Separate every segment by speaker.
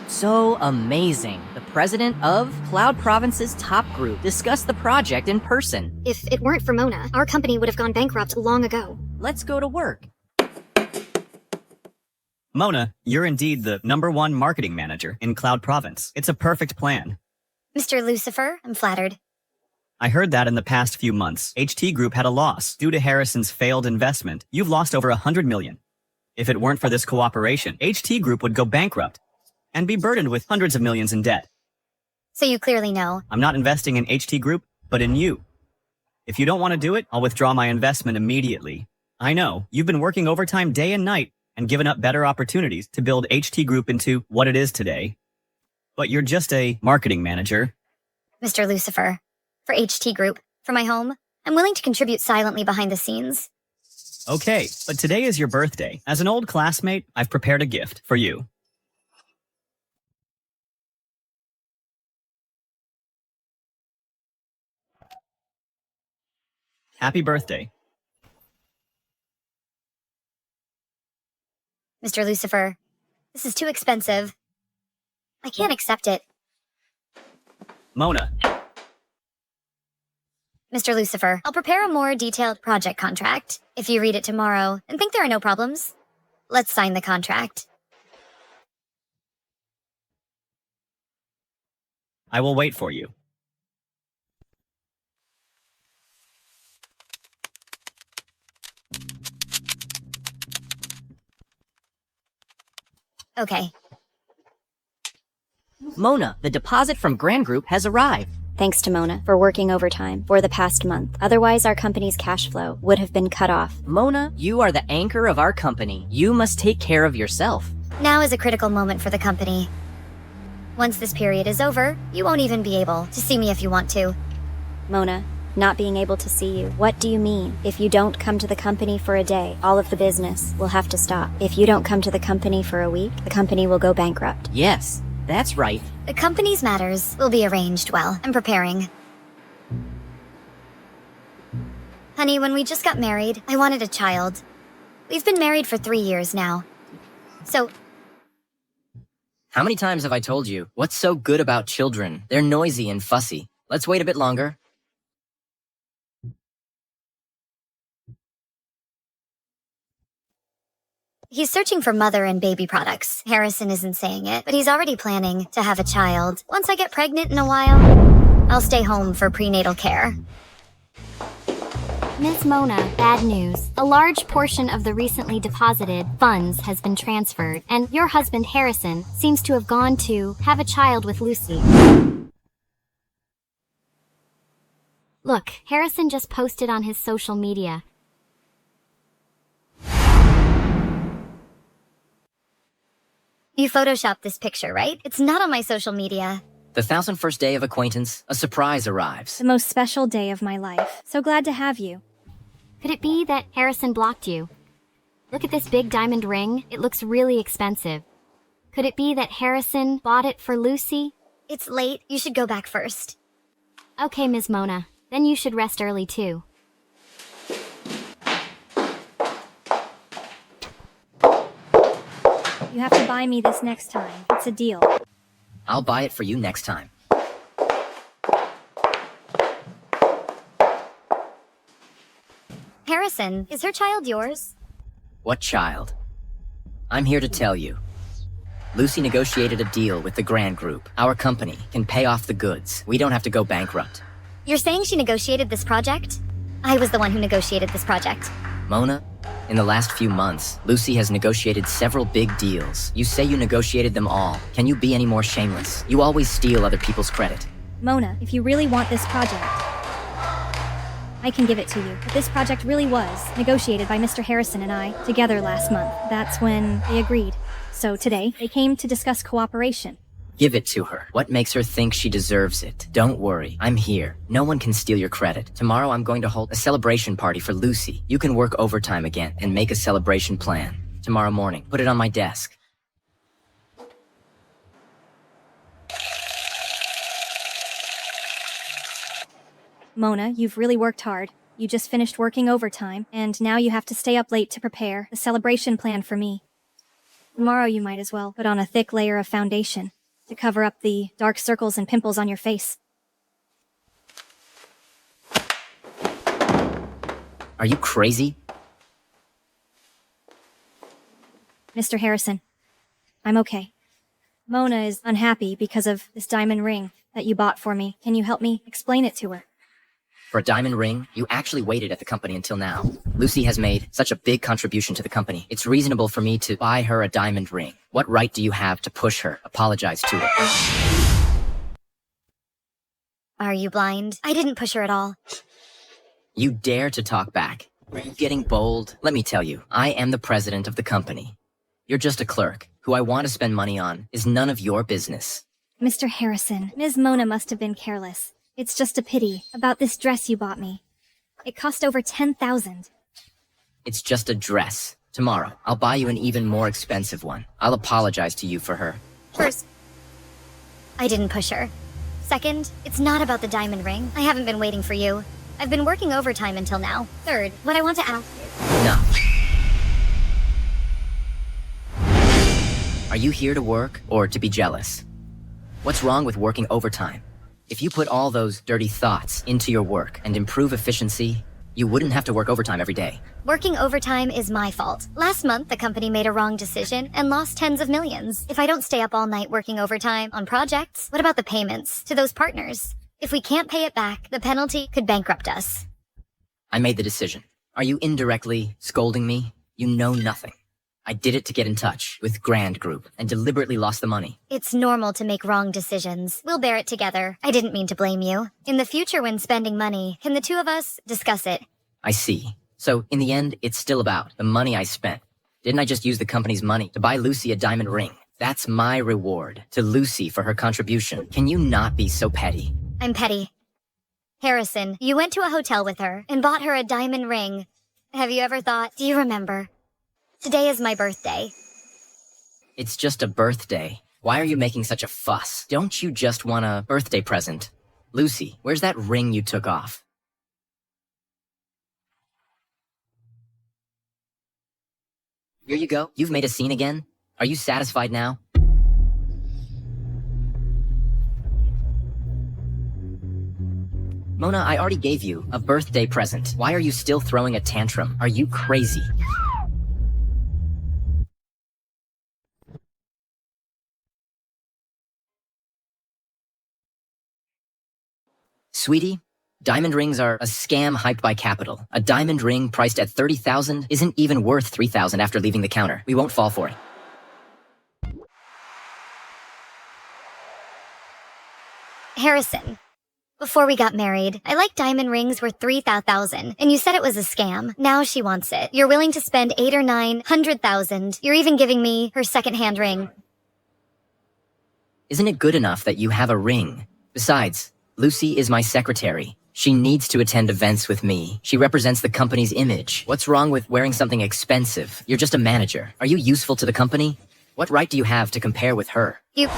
Speaker 1: So amazing. The president of Cloud Province's top group discussed the project in person.
Speaker 2: If it weren't for Mona, our company would have gone bankrupt long ago.
Speaker 1: Let's go to work.
Speaker 3: Mona, you're indeed the #1 marketing manager in Cloud Province. It's a perfect plan.
Speaker 2: Mr. Lucifer, I'm flattered.
Speaker 3: I heard that in the past few months, HT Group had a loss. Due to Harrison's failed investment, you've lost over 100 million. If it weren't for this cooperation, HT Group would go bankrupt and be burdened with hundreds of millions in debt.
Speaker 2: So you clearly know.
Speaker 3: I'm not investing in HT Group, but in you. If you don't want to do it, I'll withdraw my investment immediately. I know, you've been working overtime day and night and given up better opportunities to build HT Group into what it is today. But you're just a marketing manager.
Speaker 2: Mr. Lucifer, for HT Group, for my home, I'm willing to contribute silently behind the scenes.
Speaker 3: Okay, but today is your birthday. As an old classmate, I've prepared a gift for you. Happy birthday.
Speaker 2: Mr. Lucifer, this is too expensive. I can't accept it.
Speaker 3: Mona.
Speaker 2: Mr. Lucifer, I'll prepare a more detailed project contract. If you read it tomorrow and think there are no problems, let's sign the contract.
Speaker 3: I will wait for you.
Speaker 2: Okay.
Speaker 1: Mona, the deposit from Grand Group has arrived.
Speaker 4: Thanks to Mona for working overtime for the past month. Otherwise, our company's cash flow would have been cut off.
Speaker 1: Mona, you are the anchor of our company. You must take care of yourself.
Speaker 2: Now is a critical moment for the company. Once this period is over, you won't even be able to see me if you want to.
Speaker 4: Mona, not being able to see you. What do you mean? If you don't come to the company for a day, all of the business will have to stop. If you don't come to the company for a week, the company will go bankrupt.
Speaker 1: Yes, that's right.
Speaker 2: The company's matters will be arranged well. I'm preparing. Honey, when we just got married, I wanted a child. We've been married for 3 years now. So,
Speaker 1: How many times have I told you? What's so good about children? They're noisy and fussy. Let's wait a bit longer.
Speaker 2: he's searching for mother and baby products. Harrison isn't saying it, but he's already planning to have a child. Once I get pregnant in a while, I'll stay home for prenatal care.
Speaker 5: Ms. Mona, bad news. A large portion of the recently deposited funds has been transferred, and your husband Harrison seems to have gone to have a child with Lucy. Look, Harrison just posted on his social media.
Speaker 2: You photoshopped this picture, right? It's not on my social media.
Speaker 1: The 1001st day of acquaintance, a surprise arrives.
Speaker 4: The most special day of my life. So glad to have you.
Speaker 5: Could it be that Harrison blocked you? Look at this big diamond ring. It looks really expensive. Could it be that Harrison bought it for Lucy?
Speaker 2: It's late. You should go back first.
Speaker 5: Okay, Ms. Mona. Then you should rest early too.
Speaker 4: You have to buy me this next time. It's a deal.
Speaker 1: I'll buy it for you next time.
Speaker 2: Harrison, is her child yours?
Speaker 1: What child? I'm here to tell you. Lucy negotiated a deal with the Grand Group. Our company can pay off the goods. We don't have to go bankrupt.
Speaker 2: You're saying she negotiated this project? I was the one who negotiated this project.
Speaker 1: Mona, in the last few months, Lucy has negotiated several big deals. You say you negotiated them all. Can you be any more shameless? You always steal other people's credit.
Speaker 4: Mona, if you really want this project, I can give it to you. But this project really was negotiated by Mr. Harrison and I together last month. That's when they agreed. So today, they came to discuss cooperation.
Speaker 1: Give it to her. What makes her think she deserves it? Don't worry, I'm here. No one can steal your credit. Tomorrow I'm going to hold a celebration party for Lucy. You can work overtime again and make a celebration plan. Tomorrow morning, put it on my desk.
Speaker 4: Mona, you've really worked hard. You just finished working overtime, and now you have to stay up late to prepare the celebration plan for me. Tomorrow you might as well put on a thick layer of foundation. to cover up the dark circles and pimples on your face.
Speaker 1: Are you crazy?
Speaker 4: Mr. Harrison, I'm okay. Mona is unhappy because of this diamond ring that you bought for me. Can you help me explain it to her?
Speaker 1: For a diamond ring, you actually waited at the company until now. Lucy has made such a big contribution to the company. It's reasonable for me to buy her a diamond ring. What right do you have to push her? Apologize to her.
Speaker 2: Are you blind? I didn't push her at all.
Speaker 1: You dare to talk back? Are you getting bold? Let me tell you, I am the president of the company. You're just a clerk. Who I want to spend money on is none of your business.
Speaker 4: Mr. Harrison, Ms. Mona must have been careless. It's just a pity about this dress you bought me. It cost over $10,000.
Speaker 1: It's just a dress. Tomorrow, I'll buy you an even more expensive one. I'll apologize to you for her.
Speaker 2: First, I didn't push her. Second, it's not about the diamond ring. I haven't been waiting for you. I've been working overtime until now. Third, what I want to ask is...
Speaker 1: Enough. Are you here to work or to be jealous? What's wrong with working overtime? If you put all those dirty thoughts into your work and improve efficiency, you wouldn't have to work overtime every day.
Speaker 2: Working overtime is my fault. Last month, the company made a wrong decision and lost tens of millions. If I don't stay up all night working overtime on projects, what about the payments to those partners? If we can't pay it back, the penalty could bankrupt us.
Speaker 1: I made the decision. Are you indirectly scolding me? You know nothing. I did it to get in touch with Grand Group and deliberately lost the money.
Speaker 2: It's normal to make wrong decisions. We'll bear it together. I didn't mean to blame you. In the future when spending money, can the two of us discuss it?
Speaker 1: I see. So, in the end, it's still about the money I spent. Didn't I just use the company's money to buy Lucy a diamond ring? That's my reward to Lucy for her contribution. Can you not be so petty?
Speaker 2: I'm petty. Harrison, you went to a hotel with her and bought her a diamond ring. Have you ever thought, do you remember? Today is my birthday.
Speaker 1: It's just a birthday. Why are you making such a fuss? Don't you just want a birthday present? Lucy, where's that ring you took off? Here you go. You've made a scene again? Are you satisfied now? Mona, I already gave you a birthday present. Why are you still throwing a tantrum? Are you crazy? Sweetie, diamond rings are a scam hyped by capital. A diamond ring priced at $30,000 isn't even worth $3,000 after leaving the counter. We won't fall for it.
Speaker 2: Harrison, before we got married, I liked diamond rings worth $3,000, and you said it was a scam. Now she wants it. You're willing to spend $800,000 or $900,000. You're even giving me her second-hand ring.
Speaker 1: Isn't it good enough that you have a ring? Besides, Lucy is my secretary. She needs to attend events with me. She represents the company's image. What's wrong with wearing something expensive? You're just a manager. Are you useful to the company? What right do you have to compare with her?
Speaker 2: You...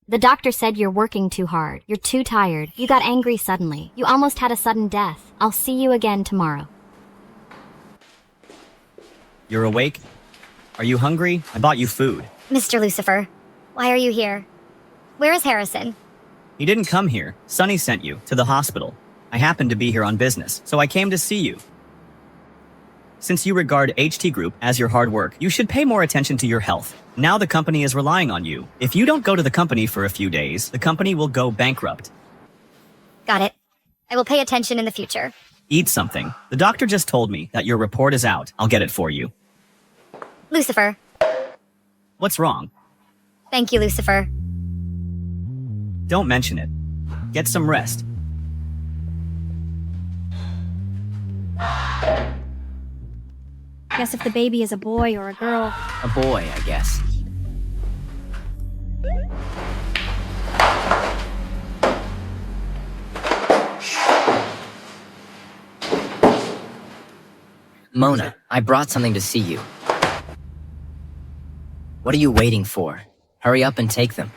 Speaker 5: The doctor said you're working too hard. You're too tired. You got angry suddenly. You almost had a sudden death. I'll see you again tomorrow.
Speaker 3: You're awake? Are you hungry? I bought you food.
Speaker 2: Mr. Lucifer, why are you here? Where is Harrison?
Speaker 3: He didn't come here. Sonny sent you to the hospital. I happened to be here on business, so I came to see you. Since you regard HT Group as your hard work, you should pay more attention to your health. Now the company is relying on you. If you don't go to the company for a few days, the company will go bankrupt.
Speaker 2: Got it. I will pay attention in the future.
Speaker 3: Eat something. The doctor just told me that your report is out. I'll get it for you.
Speaker 2: Lucifer.
Speaker 3: What's wrong?
Speaker 2: Thank you, Lucifer.
Speaker 3: Don't mention it. Get some rest.
Speaker 4: Guess if the baby is a boy or a girl...
Speaker 1: A boy, I guess. Mona, I brought something to see you. What are you waiting for? Hurry up and take them.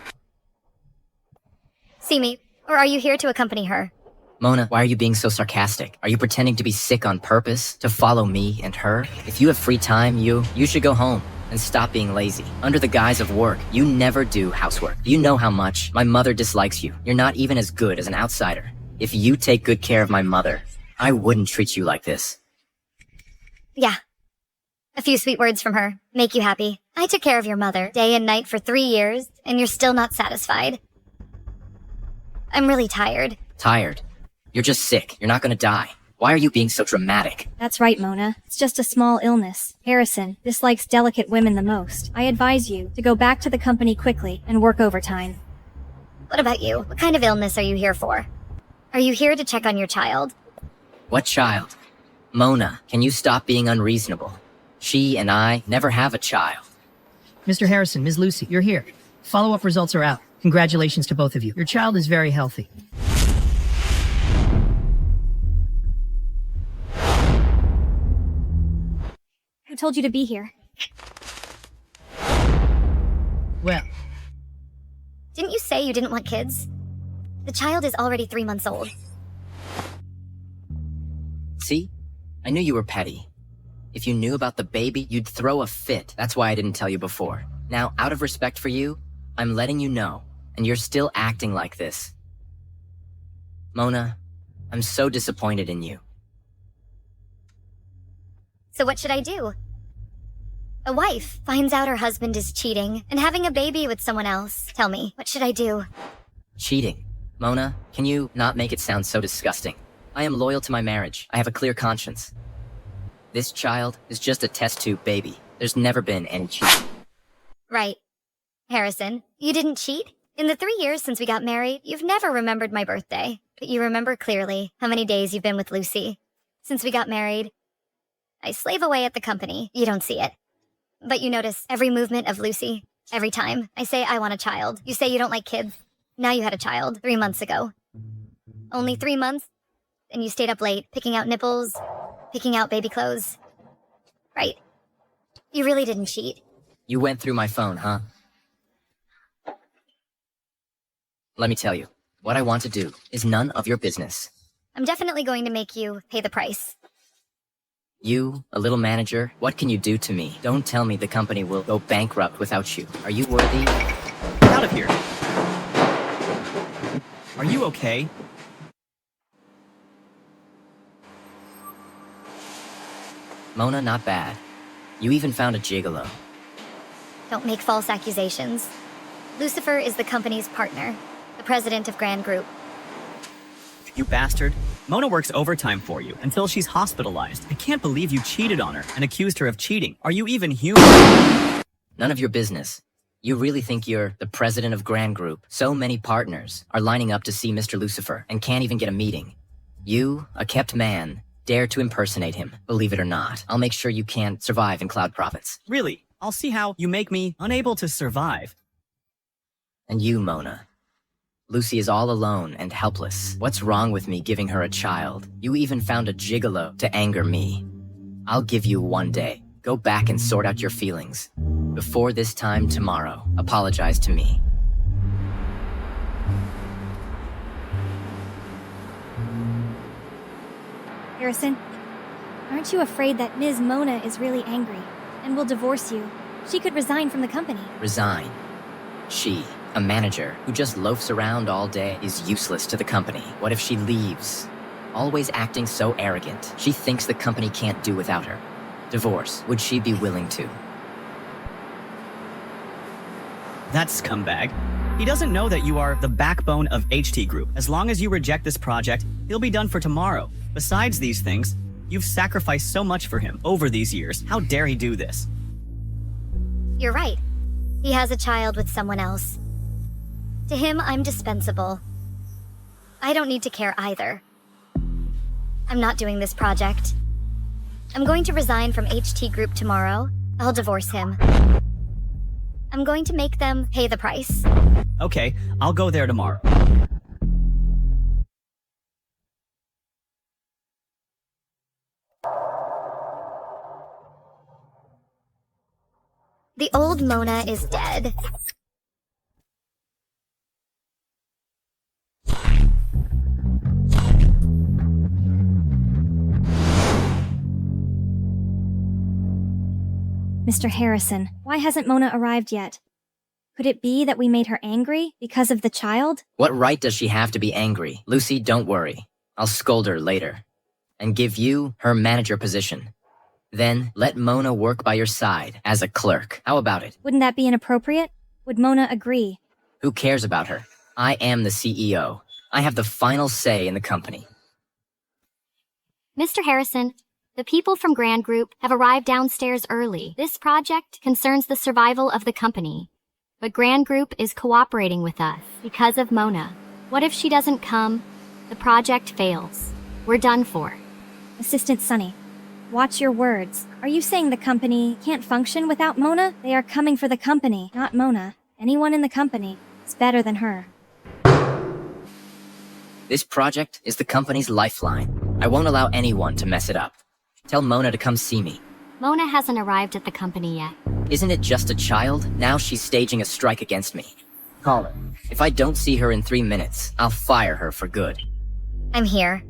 Speaker 2: See me, or are you here to accompany her?
Speaker 1: Mona, why are you being so sarcastic? Are you pretending to be sick on purpose? To follow me and her? If you have free time, you should go home and stop being lazy. Under the guise of work, you never do housework. You know how much my mother dislikes you. You're not even as good as an outsider. If you take good care of my mother, I wouldn't treat you like this.
Speaker 2: Yeah. A few sweet words from her. Make you happy. I took care of your mother day and night for 3 years, and you're still not satisfied. I'm really tired.
Speaker 1: Tired? You're just sick. You're not gonna die. Why are you being so dramatic?
Speaker 4: That's right, Mona. It's just a small illness. Harrison dislikes delicate women the most. I advise you to go back to the company quickly and work overtime.
Speaker 2: What about you? What kind of illness are you here for? Are you here to check on your child?
Speaker 1: What child? Mona, can you stop being unreasonable? She and I never have a child.
Speaker 6: Mr. Harrison, Ms. Lucy, you're here. Follow-up results are out. Congratulations to both of you. Your child is very healthy.
Speaker 4: Who told you to be here?
Speaker 6: Well,
Speaker 2: Didn't you say you didn't want kids? The child is already 3 months old.
Speaker 1: See? I knew you were petty. If you knew about the baby, you'd throw a fit. That's why I didn't tell you before. Now, out of respect for you, I'm letting you know, and you're still acting like this. Mona, I'm so disappointed in you.
Speaker 2: So what should I do? A wife finds out her husband is cheating and having a baby with someone else. Tell me, what should I do?
Speaker 1: Cheating. Mona, can you not make it sound so disgusting? I am loyal to my marriage. I have a clear conscience. This child is just a test tube baby. There's never been any cheating.
Speaker 2: Right. Harrison, you didn't cheat? In the 3 years since we got married, you've never remembered my birthday. But you remember clearly how many days you've been with Lucy. Since we got married, I slave away at the company. You don't see it. But you notice every movement of Lucy. Every time I say I want a child, you say you don't like kids. Now you had a child 3 months ago. Only 3 months? And you stayed up late, picking out nipples, picking out baby clothes. Right. You really didn't cheat.
Speaker 1: You went through my phone, huh? Let me tell you, what I want to do is none of your business.
Speaker 2: I'm definitely going to make you pay the price.
Speaker 1: You, a little manager, what can you do to me? Don't tell me the company will go bankrupt without you. Are you worthy?
Speaker 3: Get out of here. Are you okay?
Speaker 1: Mona, not bad. You even found a gigolo.
Speaker 2: Don't make false accusations. Lucifer is the company's partner, the president of Grand Group.
Speaker 3: You bastard. Mona works overtime for you until she's hospitalized. I can't believe you cheated on her and accused her of cheating. Are you even human?
Speaker 1: None of your business. You really think you're the president of Grand Group? So many partners are lining up to see Mr. Lucifer and can't even get a meeting. You, a kept man, dare to impersonate him. Believe it or not, I'll make sure you can't survive in Cloud Province.
Speaker 3: Really? I'll see how you make me unable to survive.
Speaker 1: And you, Mona. Lucy is all alone and helpless. What's wrong with me giving her a child? You even found a gigolo to anger me. I'll give you 1 day. Go back and sort out your feelings. Before this time tomorrow, apologize to me.
Speaker 4: Harrison, aren't you afraid that Ms. Mona is really angry and will divorce you? She could resign from the company.
Speaker 1: Resign. She, a manager who just loafs around all day, is useless to the company. What if she leaves? Always acting so arrogant. She thinks the company can't do without her. Divorce, would she be willing to?
Speaker 3: That scumbag. He doesn't know that you are the backbone of HT Group. As long as you reject this project, he'll be done for tomorrow. Besides these things, you've sacrificed so much for him over these years. How dare he do this?
Speaker 2: You're right. He has a child with someone else. To him, I'm dispensable. I don't need to care either. I'm not doing this project. I'm going to resign from HT Group tomorrow. I'll divorce him. I'm going to make them pay the price.
Speaker 3: Okay, I'll go there tomorrow.
Speaker 2: The old Mona is dead.
Speaker 4: Mr. Harrison, why hasn't Mona arrived yet? Could it be that we made her angry because of the child?
Speaker 1: What right does she have to be angry? Lucy, don't worry. I'll scold her later. And give you her manager position. Then let Mona work by your side as a clerk. How about it?
Speaker 4: Wouldn't that be inappropriate? Would Mona agree?
Speaker 1: Who cares about her? I am the CEO. I have the final say in the company.
Speaker 5: Mr. Harrison, the people from Grand Group have arrived downstairs early. This project concerns the survival of the company. But Grand Group is cooperating with us because of Mona. What if she doesn't come? The project fails. We're done for.
Speaker 4: Assistant Sunny, watch your words. Are you saying the company can't function without Mona? They are coming for the company, not Mona. Anyone in the company is better than her.
Speaker 1: This project is the company's lifeline. I won't allow anyone to mess it up. Tell Mona to come see me.
Speaker 5: Mona hasn't arrived at the company yet.
Speaker 1: Isn't it just a child? Now she's staging a strike against me. Call her. If I don't see her in 3 minutes, I'll fire her for good.
Speaker 2: I'm here.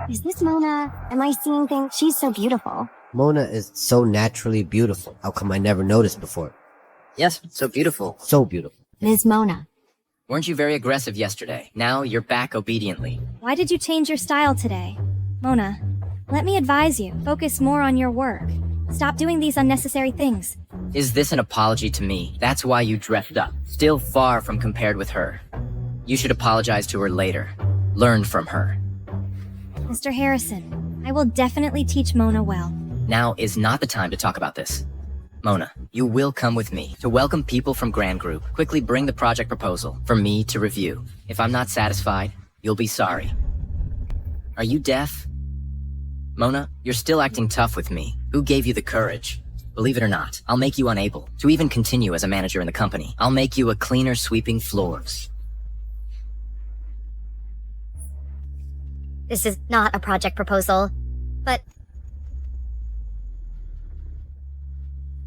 Speaker 7: Is this Mona? Am I seeing things? She's so beautiful.
Speaker 8: Mona is so naturally beautiful. How come I never noticed before?
Speaker 1: Yes, so beautiful.
Speaker 8: So beautiful.
Speaker 5: Ms. Mona.
Speaker 1: Weren't you very aggressive yesterday? Now you're back obediently.
Speaker 4: Why did you change your style today? Mona, let me advise you. Focus more on your work. Stop doing these unnecessary things.
Speaker 1: Is this an apology to me? That's why you dressed up. Still far from compared with her. You should apologize to her later. Learn from her.
Speaker 4: Mr. Harrison, I will definitely teach Mona well.
Speaker 1: Now is not the time to talk about this. Mona, you will come with me to welcome people from Grand Group. Quickly bring the project proposal for me to review. If I'm not satisfied, you'll be sorry. Are you deaf? Mona, you're still acting tough with me. Who gave you the courage? Believe it or not, I'll make you unable to even continue as a manager in the company. I'll make you a cleaner sweeping floors.
Speaker 2: This is not a project proposal, but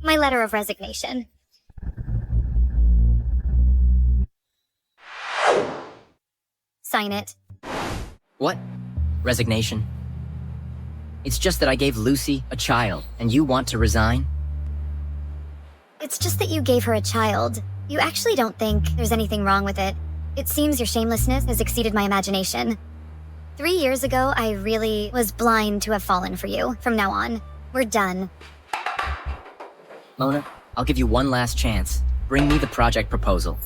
Speaker 2: my letter of resignation. Sign it.
Speaker 1: What? Resignation? It's just that I gave Lucy a child, and you want to resign?
Speaker 2: It's just that you gave her a child. You actually don't think there's anything wrong with it. It seems your shamelessness has exceeded my imagination. 3 years ago, I really was blind to have fallen for you. From now on, we're done.
Speaker 1: Mona, I'll give you one last chance. Bring me the project proposal,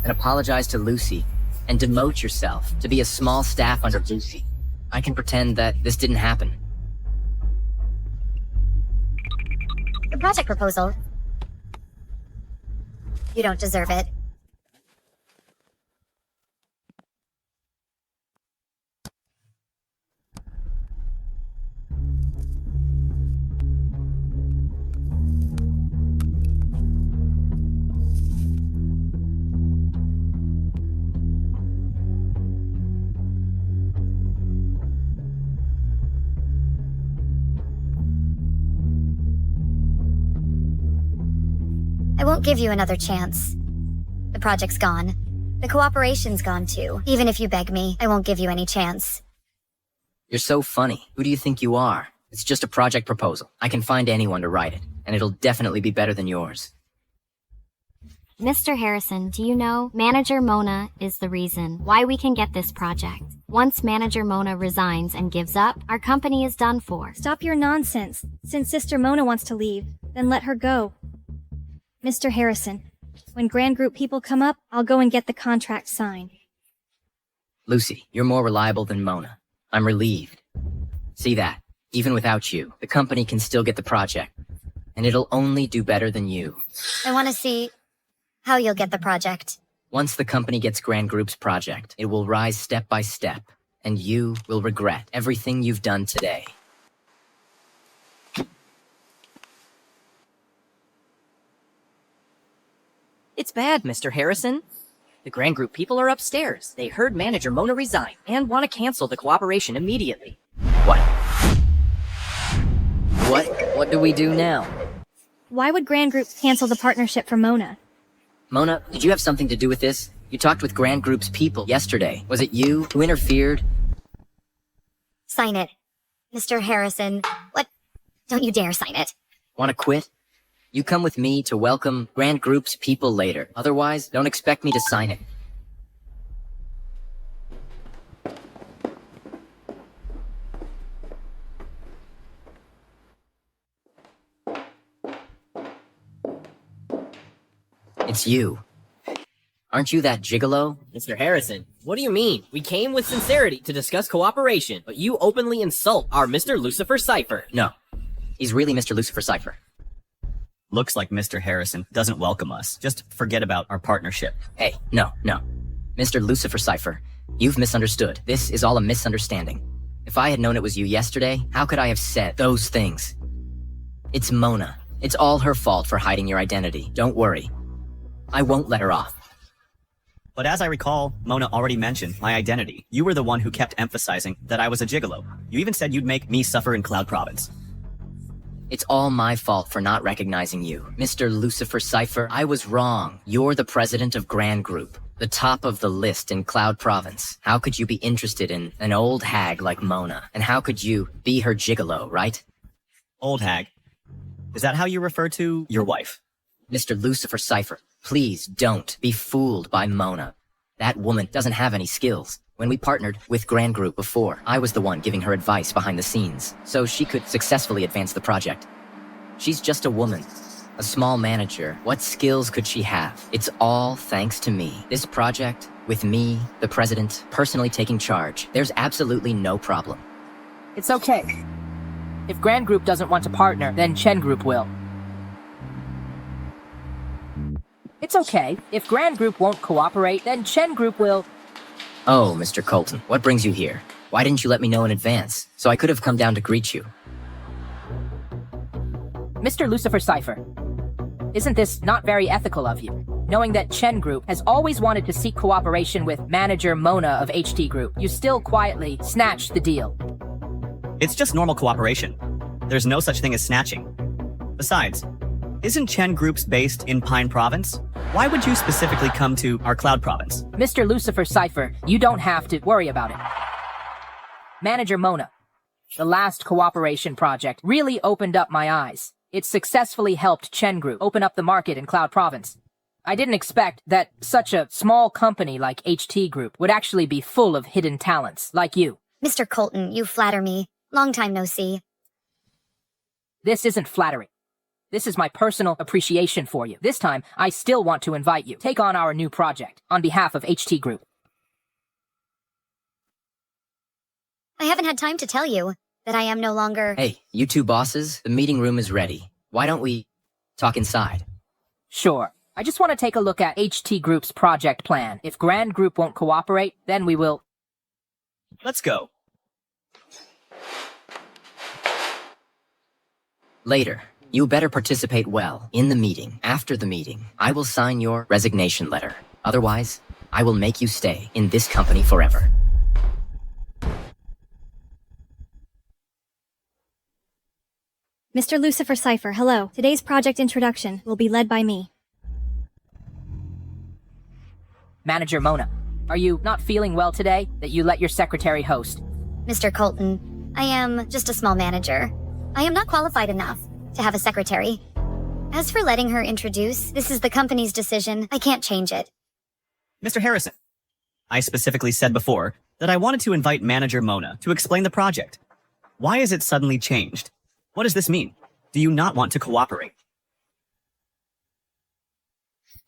Speaker 1: and apologize to Lucy, and demote yourself to be a small staff under Lucy. I can pretend that this didn't happen.
Speaker 2: The project proposal. You don't deserve it. I won't give you another chance. The project's gone. The cooperation's gone too. Even if you beg me, I won't give you any chance.
Speaker 1: You're so funny. Who do you think you are? It's just a project proposal. I can find anyone to write it, and it'll definitely be better than yours.
Speaker 5: Mr. Harrison, do you know Manager Mona is the reason why we can get this project? Once Manager Mona resigns and gives up, our company is done for.
Speaker 4: Stop your nonsense. Since Sister Mona wants to leave, then let her go. Mr. Harrison, when Grand Group people come up, I'll go and get the contract signed.
Speaker 1: Lucy, you're more reliable than Mona. I'm relieved. See that? Even without you, the company can still get the project. And it'll only do better than you.
Speaker 2: I want to see how you'll get the project.
Speaker 1: Once the company gets Grand Group's project, it will rise step by step. And you will regret everything you've done today.
Speaker 9: It's bad, Mr. Harrison. The Grand Group people are upstairs. They heard manager Mona resign and want to cancel the cooperation immediately.
Speaker 1: What? What do we do now?
Speaker 4: Why would Grand Group cancel the partnership for Mona?
Speaker 1: Mona, did you have something to do with this? You talked with Grand Group's people yesterday. Was it you who interfered?
Speaker 2: Sign it. Mr. Harrison. What? Don't you dare sign it.
Speaker 1: Want to quit? You come with me to welcome Grand Group's people later. Otherwise, don't expect me to sign it. It's you. Aren't you that gigolo?
Speaker 9: Mr. Harrison, what do you mean? We came with sincerity to discuss cooperation, but you openly insult our Mr. Lucifer Cypher.
Speaker 1: No. He's really Mr. Lucifer Cypher.
Speaker 3: Looks like Mr. Harrison doesn't welcome us. Just forget about our partnership.
Speaker 1: Hey, no. Mr. Lucifer Cypher, you've misunderstood. This is all a misunderstanding. If I had known it was you yesterday, how could I have said those things? It's Mona. It's all her fault for hiding your identity. Don't worry. I won't let her off.
Speaker 3: But as I recall, Mona already mentioned my identity. You were the one who kept emphasizing that I was a gigolo. You even said you'd make me suffer in Cloud Province.
Speaker 1: It's all my fault for not recognizing you. Mr. Lucifer Cypher, I was wrong. You're the president of Grand Group, the top of the list in Cloud Province. How could you be interested in an old hag like Mona? And how could you be her gigolo, right?
Speaker 3: Old hag? Is that how you refer to your wife?
Speaker 1: Mr. Lucifer Cypher, please don't be fooled by Mona. That woman doesn't have any skills. When we partnered with Grand Group before, I was the one giving her advice behind the scenes, so she could successfully advance the project. She's just a woman, a small manager. What skills could she have? It's all thanks to me. This project, with me, the president, personally taking charge, there's absolutely no problem.
Speaker 10: It's okay. If Grand Group doesn't want to partner, then Chen Group will. It's okay. If Grand Group won't cooperate, then Chen Group will.
Speaker 1: Oh, Mr. Colton, what brings you here? Why didn't you let me know in advance, so I could have come down to greet you?
Speaker 10: Mr. Lucifer Cypher, isn't this not very ethical of you? Knowing that Chen Group has always wanted to seek cooperation with manager Mona of HT Group, you still quietly snatched the deal.
Speaker 3: It's just normal cooperation. There's no such thing as snatching. Besides, isn't Chen Group's based in Pine Province? Why would you specifically come to our Cloud Province?
Speaker 10: Mr. Lucifer Cypher, you don't have to worry about it. Manager Mona, the last cooperation project really opened up my eyes. It successfully helped Chen Group open up the market in Cloud Province. I didn't expect that such a small company like HT Group would actually be full of hidden talents like you.
Speaker 2: Mr. Colton, you flatter me. Long time no see.
Speaker 10: This isn't flattery. This is my personal appreciation for you. This time, I still want to invite you. Take on our new project on behalf of HT Group.
Speaker 2: I haven't had time to tell you that I am no longer...
Speaker 1: Hey, you two bosses, the meeting room is ready. Why don't we talk inside?
Speaker 10: Sure. I just want to take a look at HT Group's project plan. If Grand Group won't cooperate, then we will...
Speaker 3: Let's go.
Speaker 1: Later. You better participate well in the meeting. After the meeting, I will sign your resignation letter. Otherwise, I will make you stay in this company forever.
Speaker 4: Mr. Lucifer Cypher, hello. Today's project introduction will be led by me.
Speaker 10: Manager Mona, are you not feeling well today that you let your secretary host?
Speaker 2: Mr. Colton, I am just a small manager. I am not qualified enough to have a secretary. As for letting her introduce, this is the company's decision. I can't change it.
Speaker 3: Mr. Harrison, I specifically said before that I wanted to invite Manager Mona to explain the project. Why is it suddenly changed? What does this mean? Do you not want to cooperate?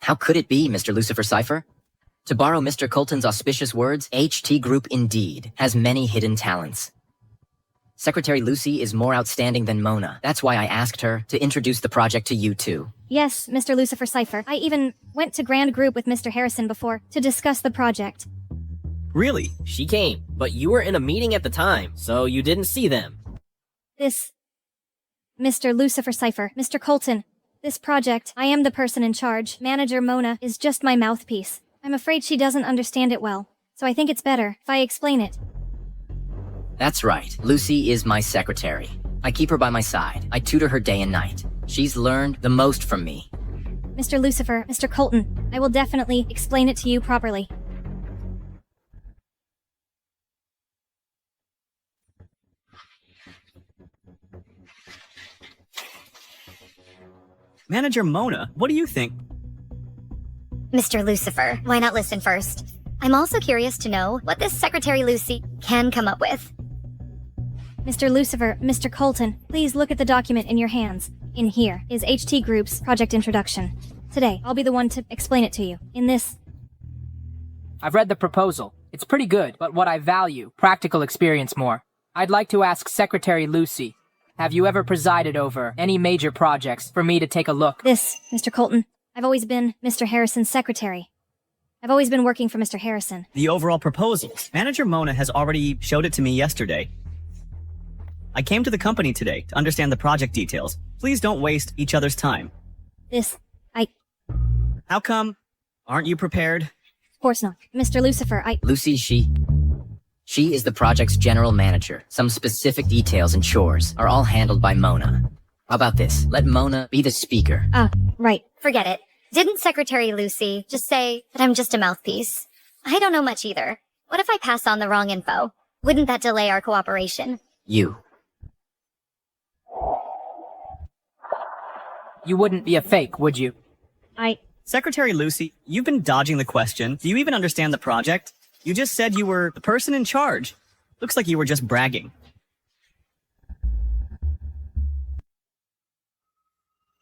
Speaker 1: How could it be, Mr. Lucifer Cypher? To borrow Mr. Colton's auspicious words, HT Group indeed has many hidden talents. Secretary Lucy is more outstanding than Mona. That's why I asked her to introduce the project to you two.
Speaker 4: Yes, Mr. Lucifer Cypher. I even went to Grand Group with Mr. Harrison before to discuss the project.
Speaker 3: Really?
Speaker 9: She came, but you were in a meeting at the time, so you didn't see them.
Speaker 4: Mr. Lucifer Cypher, Mr. Colton, this project, I am the person in charge. Manager Mona is just my mouthpiece. I'm afraid she doesn't understand it well, so I think it's better if I explain it.
Speaker 1: That's right. Lucy is my secretary. I keep her by my side. I tutor her day and night. She's learned the most from me.
Speaker 4: Mr. Lucifer, Mr. Colton, I will definitely explain it to you properly.
Speaker 3: Manager Mona, what do you think?
Speaker 2: Mr. Lucifer, why not listen first? I'm also curious to know what this Secretary Lucy can come up with.
Speaker 4: Mr. Lucifer, Mr. Colton, please look at the document in your hands. In here is HT Group's project introduction. Today, I'll be the one to explain it to you. In this...
Speaker 10: I've read the proposal. It's pretty good, but what I value, practical experience more. I'd like to ask Secretary Lucy, have you ever presided over any major projects for me to take a look?
Speaker 4: This, Mr. Colton, I've always been Mr. Harrison's secretary. I've always been working for Mr. Harrison.
Speaker 3: The overall proposals. Manager Mona has already showed it to me yesterday. I came to the company today to understand the project details. Please don't waste each other's time. How come? Aren't you prepared?
Speaker 4: Of course not. Mr. Lucifer,
Speaker 1: Lucy, she is the project's general manager. Some specific details and chores are all handled by Mona. How about this? Let Mona be the speaker.
Speaker 4: Right.
Speaker 2: Forget it. Didn't Secretary Lucy just say that I'm just a mouthpiece? I don't know much either. What if I pass on the wrong info? Wouldn't that delay our cooperation?
Speaker 10: You wouldn't be a fake, would you?
Speaker 3: Secretary Lucy, you've been dodging the question. Do you even understand the project? You just said you were the person in charge. Looks like you were just bragging.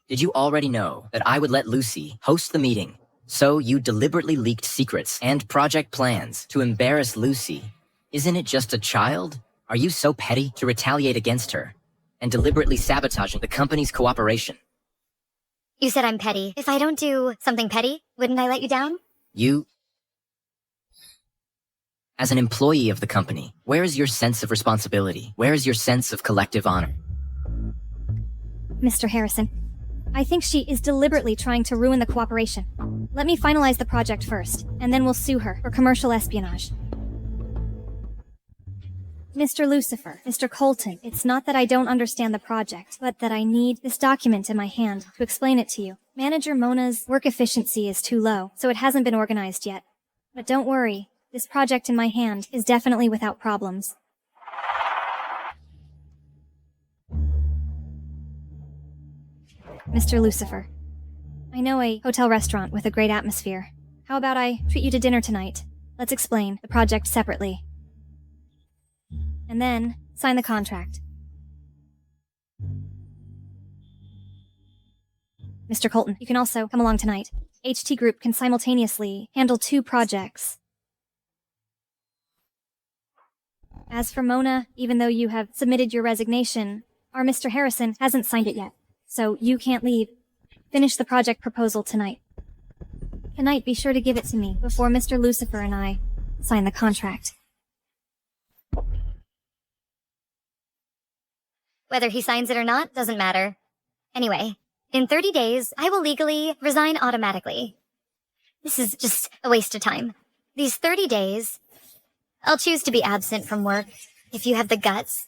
Speaker 1: Did you already know that I would let Lucy host the meeting? So you deliberately leaked secrets and project plans to embarrass Lucy. Isn't it just a child? Are you so petty to retaliate against her and deliberately sabotaging the company's cooperation?
Speaker 2: You said I'm petty. If I don't do something petty, wouldn't I let you down?
Speaker 1: You, as an employee of the company, where is your sense of responsibility? Where is your sense of collective honor?
Speaker 4: Mr. Harrison, I think she is deliberately trying to ruin the cooperation. Let me finalize the project first, and then we'll sue her for commercial espionage. Mr. Lucifer, Mr. Colton, it's not that I don't understand the project, but that I need this document in my hand to explain it to you. Manager Mona's work efficiency is too low, so it hasn't been organized yet. But don't worry, this project in my hand is definitely without problems. Mr. Lucifer, I know a hotel restaurant with a great atmosphere. How about I treat you to dinner tonight? Let's explain the project separately. And then, sign the contract. Mr. Colton, you can also come along tonight. HT Group can simultaneously handle 2 projects. As for Mona, even though you have submitted your resignation, our Mr. Harrison hasn't signed it yet, so you can't leave. Finish the project proposal tonight. Tonight, be sure to give it to me before Mr. Lucifer and I sign the contract.
Speaker 2: Whether he signs it or not doesn't matter. Anyway, in 30 days, I will legally resign automatically. This is just a waste of time. These 30 days, I'll choose to be absent from work. If you have the guts,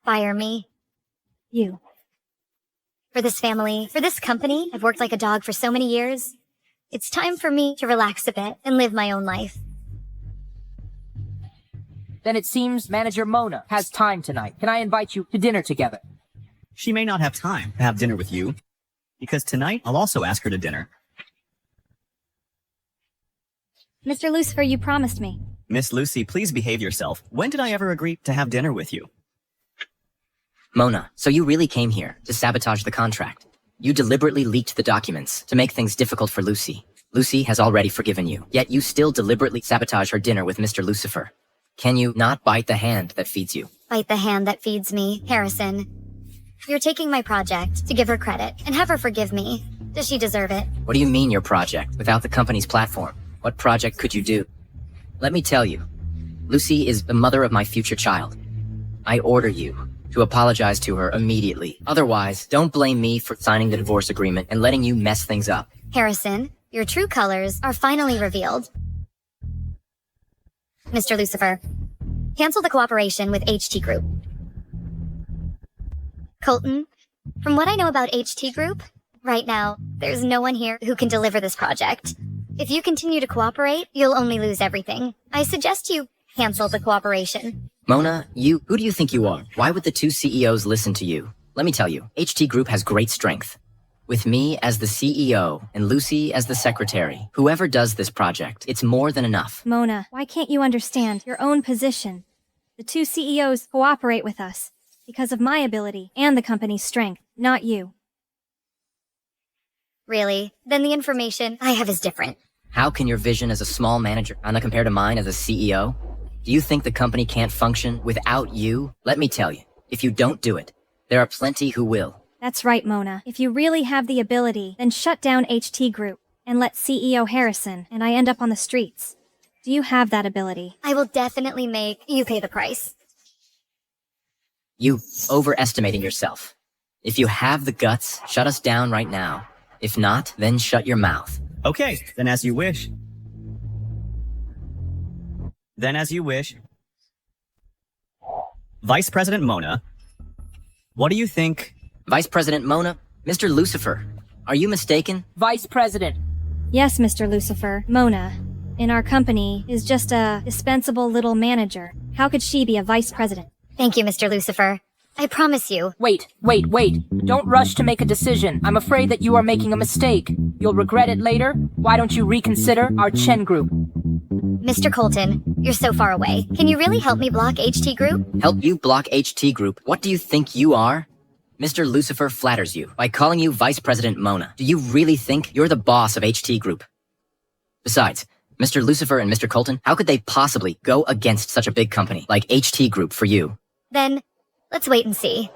Speaker 2: fire me.
Speaker 4: You.
Speaker 2: For this family, for this company, I've worked like a dog for so many years. It's time for me to relax a bit and live my own life.
Speaker 10: Then it seems Manager Mona has time tonight. Can I invite you to dinner together?
Speaker 3: She may not have time to have dinner with you, because tonight I'll also ask her to dinner.
Speaker 4: Mr. Lucifer, you promised me.
Speaker 3: Miss Lucy, please behave yourself. When did I ever agree to have dinner with you?
Speaker 1: Mona, so you really came here to sabotage the contract. You deliberately leaked the documents to make things difficult for Lucy. Lucy has already forgiven you, yet you still deliberately sabotage her dinner with Mr. Lucifer. Can you not bite the hand that feeds you?
Speaker 2: Bite the hand that feeds me, Harrison. You're taking my project to give her credit and have her forgive me. Does she deserve it?
Speaker 1: What do you mean your project without the company's platform? What project could you do? Let me tell you, Lucy is the mother of my future child. I order you to apologize to her immediately. Otherwise, don't blame me for signing the divorce agreement and letting you mess things up.
Speaker 2: Harrison, your true colors are finally revealed. Mr. Lucifer. Cancel the cooperation with HT Group. Colton, from what I know about HT Group, right now, there's no one here who can deliver this project. If you continue to cooperate, you'll only lose everything. I suggest you cancel the cooperation.
Speaker 1: Mona, who do you think you are? Why would the two CEOs listen to you? Let me tell you, HT Group has great strength. With me as the CEO and Lucy as the secretary, whoever does this project, it's more than enough.
Speaker 4: Mona, why can't you understand your own position? The two CEOs cooperate with us because of my ability and the company's strength, not you.
Speaker 2: Really? Then the information I have is different.
Speaker 1: How can your vision as a small manager not compare to mine as a CEO? Do you think the company can't function without you? Let me tell you, if you don't do it, there are plenty who will.
Speaker 4: That's right, Mona. If you really have the ability, then shut down HT Group and let CEO Harrison and I end up on the streets. Do you have that ability?
Speaker 2: I will definitely make you pay the price.
Speaker 1: You overestimating yourself. If you have the guts, shut us down right now. If not, then shut your mouth.
Speaker 3: Okay, then as you wish. Then as you wish. Vice President Mona, what do you think?
Speaker 1: Vice President Mona, Mr. Lucifer, are you mistaken?
Speaker 10: Vice President.
Speaker 4: Yes, Mr. Lucifer. Mona, in our company, is just a dispensable little manager. How could she be a vice president?
Speaker 2: Thank you, Mr. Lucifer. I promise you.
Speaker 10: Wait. Don't rush to make a decision. I'm afraid that you are making a mistake. You'll regret it later. Why don't you reconsider our Chen Group?
Speaker 2: Mr. Colton, you're so far away. Can you really help me block HT Group?
Speaker 1: Help you block HT Group? What do you think you are? Mr. Lucifer flatters you by calling you Vice President Mona. Do you really think you're the boss of HT Group? Besides, Mr. Lucifer and Mr. Colton, how could they possibly go against such a big company like HT Group for you?
Speaker 2: Then, let's wait and see.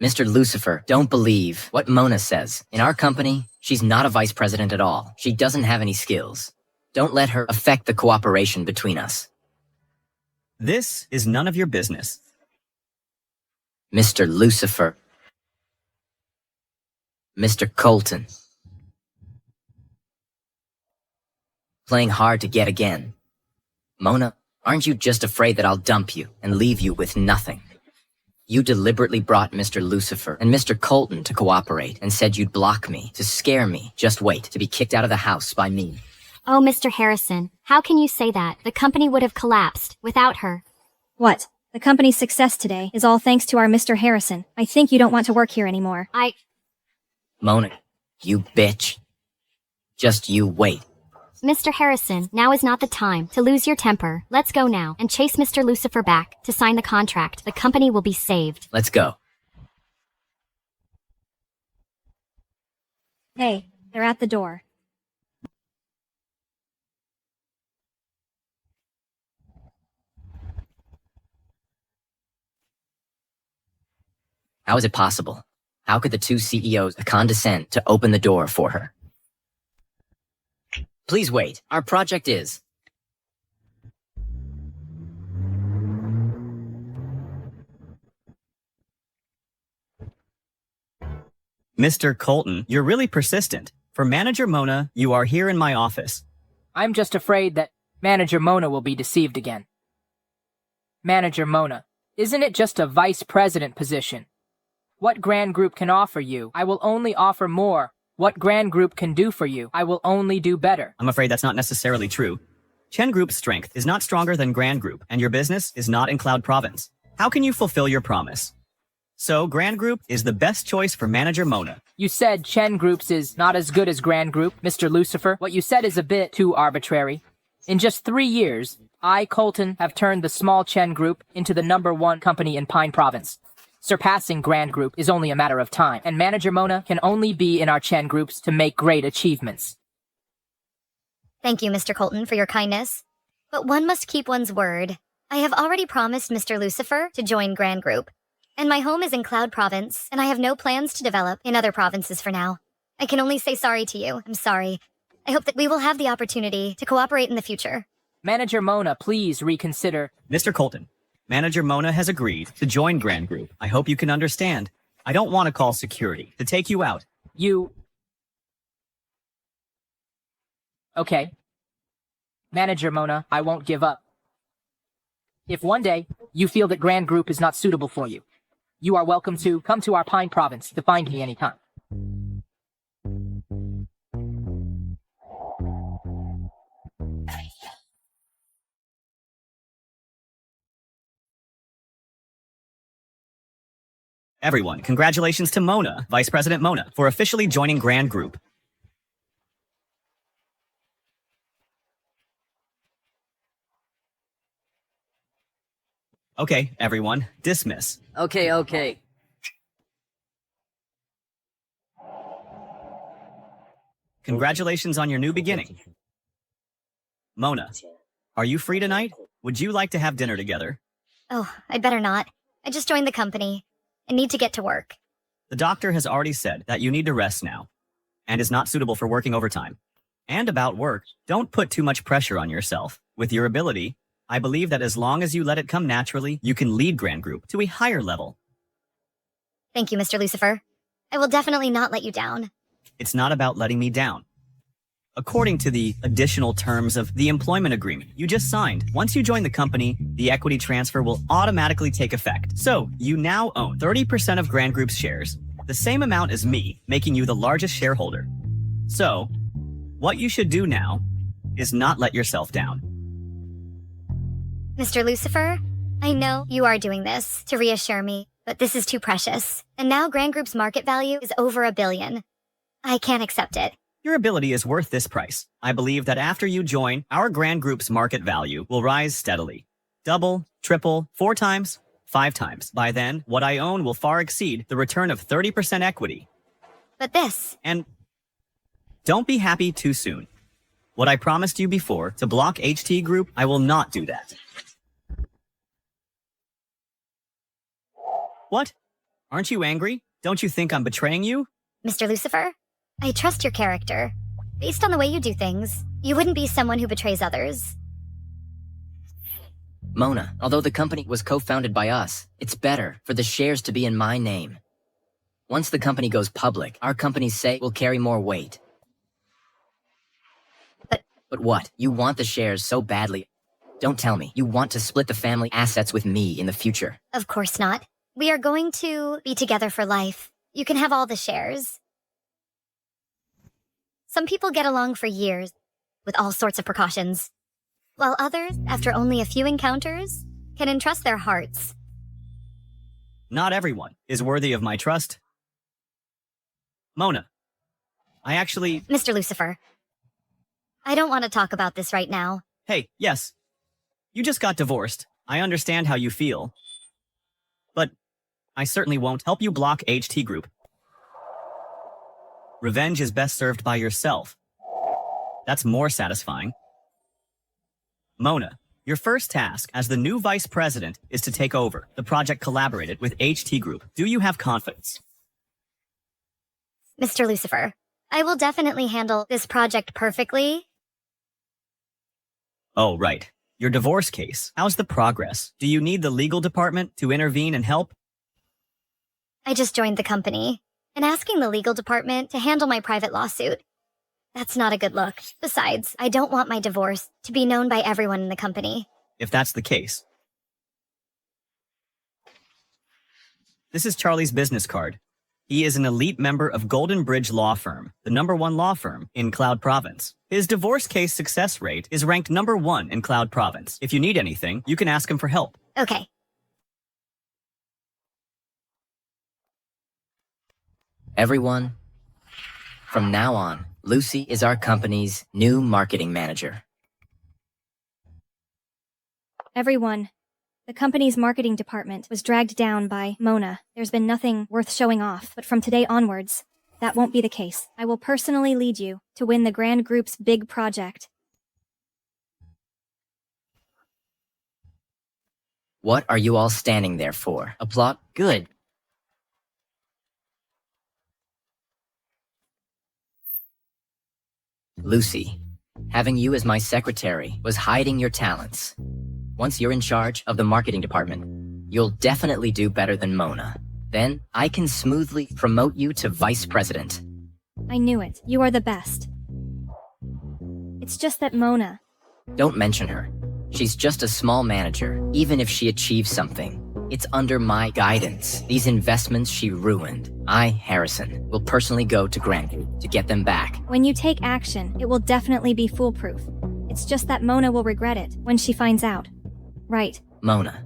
Speaker 1: Mr. Lucifer, don't believe what Mona says. In our company, she's not a vice president at all. She doesn't have any skills. Don't let her affect the cooperation between us.
Speaker 3: This is none of your business.
Speaker 1: Mr. Lucifer. Mr. Colton. Playing hard to get again. Mona, aren't you just afraid that I'll dump you and leave you with nothing? You deliberately brought Mr. Lucifer and Mr. Colton to cooperate and said you'd block me, to scare me. Just wait to be kicked out of the house by me.
Speaker 5: Oh, Mr. Harrison, how can you say that? The company would have collapsed without her.
Speaker 4: What? The company's success today is all thanks to our Mr. Harrison. I think you don't want to work here anymore.
Speaker 1: Mona, you bitch. Just you wait.
Speaker 5: Mr. Harrison, now is not the time to lose your temper. Let's go now and chase Mr. Lucifer back to sign the contract. The company will be saved.
Speaker 1: Let's go.
Speaker 4: Hey, they're at the door.
Speaker 1: How is it possible? How could the two CEOs condescend to open the door for her? Please wait. Our project is...
Speaker 3: Mr. Colton, you're really persistent. For Manager Mona, you are here in my office.
Speaker 10: I'm just afraid that Manager Mona will be deceived again. Manager Mona, isn't it just a vice president position? What Grand Group can offer you, I will only offer more. What Grand Group can do for you, I will only do better.
Speaker 3: I'm afraid that's not necessarily true. Chen Group's strength is not stronger than Grand Group, and your business is not in Cloud Province. How can you fulfill your promise? So, Grand Group is the best choice for Manager Mona.
Speaker 10: You said Chen Group's is not as good as Grand Group, Mr. Lucifer. What you said is a bit too arbitrary. In just 3 years, I, Colton, have turned the small Chen Group into the #1 company in Pine Province. Surpassing Grand Group is only a matter of time, and Manager Mona can only be in our Chen Groups to make great achievements.
Speaker 2: Thank you, Mr. Colton, for your kindness. But one must keep one's word. I have already promised Mr. Lucifer to join Grand Group, and my home is in Cloud Province, and I have no plans to develop in other provinces for now. I can only say sorry to you. I'm sorry. I hope that we will have the opportunity to cooperate in the future.
Speaker 10: Manager Mona, please reconsider.
Speaker 3: Mr. Colton, Manager Mona has agreed to join Grand Group. I hope you can understand. I don't want to call security to take you out.
Speaker 10: Okay. Manager Mona, I won't give up. If one day you feel that Grand Group is not suitable for you, you are welcome to come to our Pine Province to find me anytime.
Speaker 3: Everyone, congratulations to Mona, Vice President Mona, for officially joining Grand Group. Okay, everyone, dismiss.
Speaker 11: Okay.
Speaker 3: Congratulations on your new beginning. Mona, are you free tonight? Would you like to have dinner together?
Speaker 2: Oh, I'd better not. I just joined the company. I need to get to work.
Speaker 3: The doctor has already said that you need to rest now, and is not suitable for working overtime. And about work, don't put too much pressure on yourself. With your ability, I believe that as long as you let it come naturally, you can lead Grand Group to a higher level.
Speaker 2: Thank you, Mr. Lucifer. I will definitely not let you down.
Speaker 3: It's not about letting me down. According to the additional terms of the employment agreement you just signed, once you join the company, the equity transfer will automatically take effect. So, you now own 30% of Grand Group's shares, the same amount as me, making you the largest shareholder. So, what you should do now is not let yourself down.
Speaker 2: Mr. Lucifer, I know you are doing this to reassure me, but this is too precious. And now Grand Group's market value is over $1 billion. I can't accept it.
Speaker 3: Your ability is worth this price. I believe that after you join, our Grand Group's market value will rise steadily. Double, triple, 4 times, 5 times. By then, what I own will far exceed the return of 30% equity.
Speaker 2: But this...
Speaker 3: And don't be happy too soon. What I promised you before, to block HT Group, I will not do that. What? Aren't you angry? Don't you think I'm betraying you?
Speaker 2: Mr. Lucifer, I trust your character. Based on the way you do things, you wouldn't be someone who betrays others.
Speaker 1: Mona, although the company was co-founded by us, it's better for the shares to be in my name. Once the company goes public, our company's say will carry more weight. But what? You want the shares so badly. Don't tell me you want to split the family assets with me in the future.
Speaker 2: Of course not. We are going to be together for life. You can have all the shares. Some people get along for years, with all sorts of precautions, while others, after only a few encounters, can entrust their hearts.
Speaker 3: Not everyone is worthy of my trust. Mona, I actually...
Speaker 2: Mr. Lucifer, I don't want to talk about this right now.
Speaker 3: Hey, yes. You just got divorced. I understand how you feel. But I certainly won't help you block HT Group. Revenge is best served by yourself. That's more satisfying. Mona, your first task as the new vice president is to take over. The project collaborated with HT Group. Do you have confidence?
Speaker 2: Mr. Lucifer, I will definitely handle this project perfectly.
Speaker 3: Oh, right. Your divorce case. How's the progress? Do you need the legal department to intervene and help?
Speaker 2: I just joined the company, and asking the legal department to handle my private lawsuit. That's not a good look. Besides, I don't want my divorce to be known by everyone in the company.
Speaker 3: If that's the case. This is Charlie's business card. He is an elite member of Golden Bridge Law Firm, the #1 law firm in Cloud Province. His divorce case success rate is ranked #1 in Cloud Province. If you need anything, you can ask him for help.
Speaker 2: Okay.
Speaker 1: Everyone, from now on, Lucy is our company's new marketing manager.
Speaker 4: Everyone, the company's marketing department was dragged down by Mona. There's been nothing worth showing off, but from today onwards, that won't be the case. I will personally lead you to win the Grand Group's big project.
Speaker 1: What are you all standing there for? A plot? Good. Lucy, having you as my secretary was hiding your talents. Once you're in charge of the marketing department, you'll definitely do better than Mona. Then I can smoothly promote you to vice president.
Speaker 4: I knew it. You are the best. It's just that Mona...
Speaker 1: Don't mention her. She's just a small manager, even if she achieves something. It's under my guidance. These investments she ruined. I, Harrison, will personally go to Grand Group to get them back.
Speaker 4: When you take action, it will definitely be foolproof. It's just that Mona will regret it when she finds out. Right.
Speaker 1: Mona.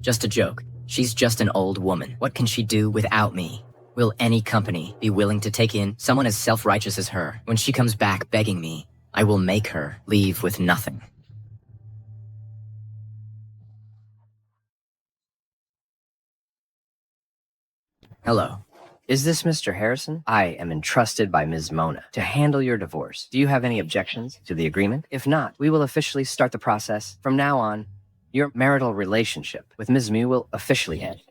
Speaker 1: Just a joke. She's just an old woman. What can she do without me? Will any company be willing to take in someone as self-righteous as her? When she comes back begging me, I will make her leave with nothing. Hello.
Speaker 11: Is this Mr. Harrison? I am entrusted by Ms. Mona to handle your divorce. Do you have any objections to the agreement? If not, we will officially start the process. From now on, your marital relationship with Ms. Mew will officially end.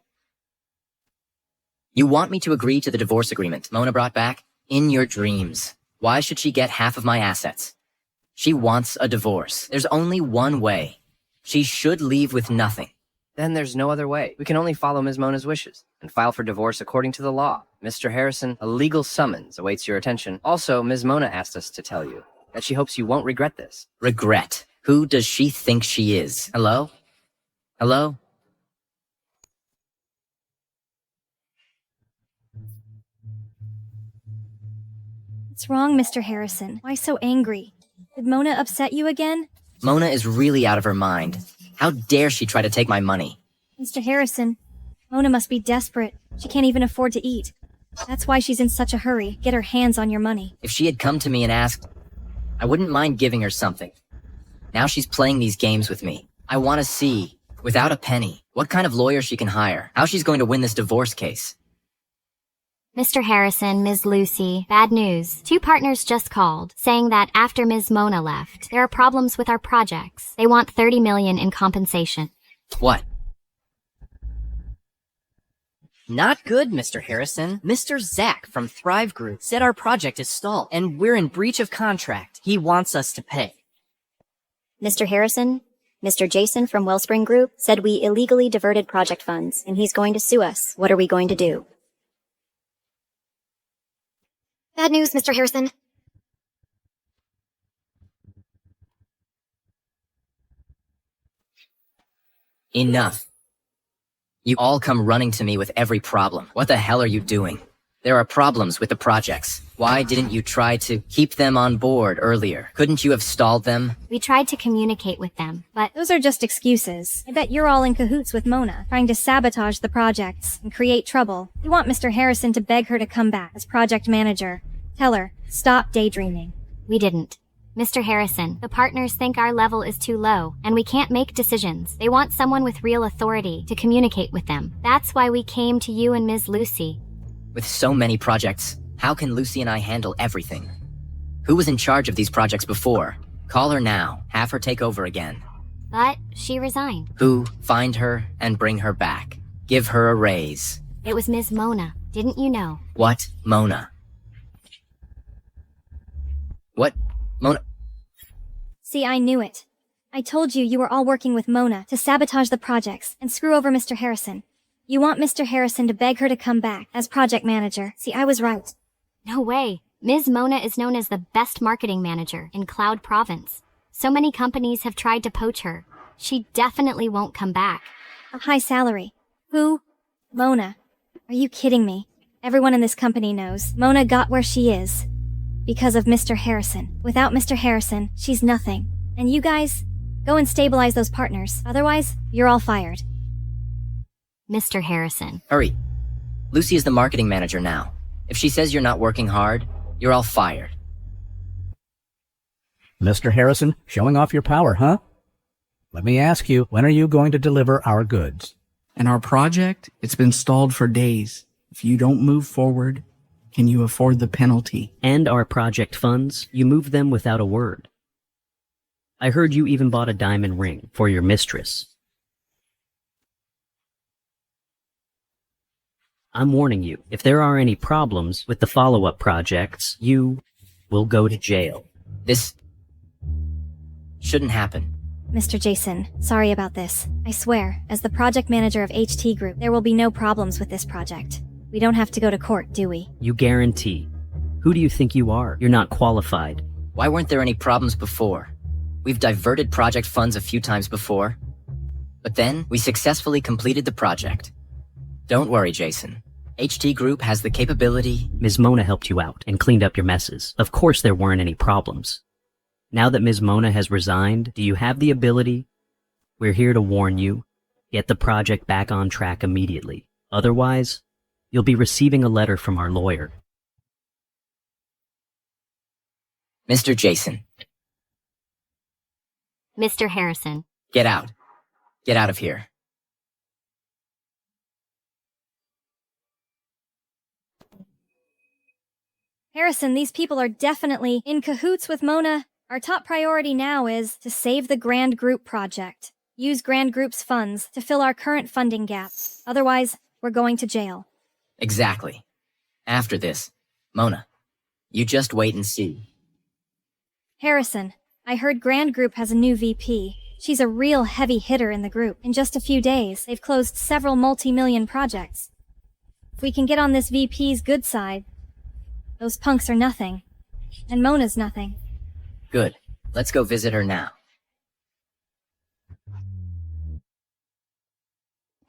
Speaker 1: You want me to agree to the divorce agreement Mona brought back? In your dreams. Why should she get half of my assets? She wants a divorce. There's only one way. She should leave with nothing.
Speaker 11: Then there's no other way. We can only follow Ms. Mona's wishes and file for divorce according to the law. Mr. Harrison, a legal summons awaits your attention. Also, Ms. Mona asked us to tell you that she hopes you won't regret this.
Speaker 1: Regret? Who does she think she is? Hello? Hello?
Speaker 4: What's wrong, Mr. Harrison? Why so angry? Did Mona upset you again?
Speaker 1: Mona is really out of her mind. How dare she try to take my money?
Speaker 4: Mr. Harrison, Mona must be desperate. She can't even afford to eat. That's why she's in such a hurry. Get her hands on your money.
Speaker 1: If she had come to me and asked, I wouldn't mind giving her something. Now she's playing these games with me. I want to see, without a penny, what kind of lawyer she can hire, how she's going to win this divorce case.
Speaker 5: Mr. Harrison, Ms. Lucy, bad news. 2 partners just called, saying that after Ms. Mona left, there are problems with our projects. They want $30 million in compensation.
Speaker 1: What?
Speaker 12: Not good, Mr. Harrison. Mr. Zach from Thrive Group said our project is stalled, and we're in breach of contract. He wants us to pay.
Speaker 13: Mr. Harrison, Mr. Jason from Wellspring Group said we illegally diverted project funds, and he's going to sue us. What are we going to do?
Speaker 2: Bad news, Mr. Harrison.
Speaker 1: Enough. You all come running to me with every problem. What the hell are you doing? There are problems with the projects. Why didn't you try to keep them on board earlier? Couldn't you have stalled them?
Speaker 5: We tried to communicate with them, but
Speaker 4: those are just excuses. I bet you're all in cahoots with Mona, trying to sabotage the projects and create trouble. You want Mr. Harrison to beg her to come back as project manager. Tell her, stop daydreaming.
Speaker 5: We didn't. Mr. Harrison, the partners think our level is too low, and we can't make decisions. They want someone with real authority to communicate with them. That's why we came to you and Ms. Lucy.
Speaker 1: With so many projects, how can Lucy and I handle everything? Who was in charge of these projects before? Call her now. Have her take over again.
Speaker 5: But she resigned.
Speaker 1: Who? Find her and bring her back. Give her a raise.
Speaker 5: It was Ms. Mona. Didn't you know?
Speaker 1: What? Mona? What? Mona?
Speaker 4: See, I knew it. I told you you were all working with Mona to sabotage the projects and screw over Mr. Harrison. You want Mr. Harrison to beg her to come back as project manager. See, I was right.
Speaker 5: No way. Ms. Mona is known as the best marketing manager in Cloud Province. So many companies have tried to poach her. She definitely won't come back.
Speaker 4: A high salary. Who? Mona. Are you kidding me? Everyone in this company knows Mona got where she is because of Mr. Harrison. Without Mr. Harrison, she's nothing. And you guys, go and stabilize those partners. Otherwise, you're all fired.
Speaker 5: Mr. Harrison.
Speaker 1: Hurry. Lucy is the marketing manager now. If she says you're not working hard, you're all fired.
Speaker 14: Mr. Harrison, showing off your power, huh? Let me ask you, when are you going to deliver our goods?
Speaker 15: And our project? It's been stalled for days. If you don't move forward, can you afford the penalty?
Speaker 16: And our project funds? You moved them without a word. I heard you even bought a diamond ring for your mistress. I'm warning you, if there are any problems with the follow-up projects, you will go to jail.
Speaker 1: This shouldn't happen.
Speaker 4: Mr. Jason, sorry about this. I swear, as the project manager of HT Group, there will be no problems with this project. We don't have to go to court, do we?
Speaker 16: You guarantee. Who do you think you are? You're not qualified.
Speaker 1: Why weren't there any problems before? We've diverted project funds a few times before, but then we successfully completed the project. Don't worry, Jason. HT Group has the capability.
Speaker 16: Ms. Mona helped you out and cleaned up your messes. Of course there weren't any problems. Now that Ms. Mona has resigned, do you have the ability? We're here to warn you. Get the project back on track immediately. Otherwise, you'll be receiving a letter from our lawyer.
Speaker 1: Mr. Jason.
Speaker 5: Mr. Harrison.
Speaker 1: Get out. Get out of here.
Speaker 4: Harrison, these people are definitely in cahoots with Mona. Our top priority now is to save the Grand Group project. Use Grand Group's funds to fill our current funding gap. Otherwise, we're going to jail.
Speaker 1: Exactly. After this, Mona, you just wait and see.
Speaker 4: Harrison, I heard Grand Group has a new VP. She's a real heavy hitter in the group. In just a few days, they've closed several multi-million projects. If we can get on this VP's good side, those punks are nothing. And Mona's nothing.
Speaker 1: Good. Let's go visit her now.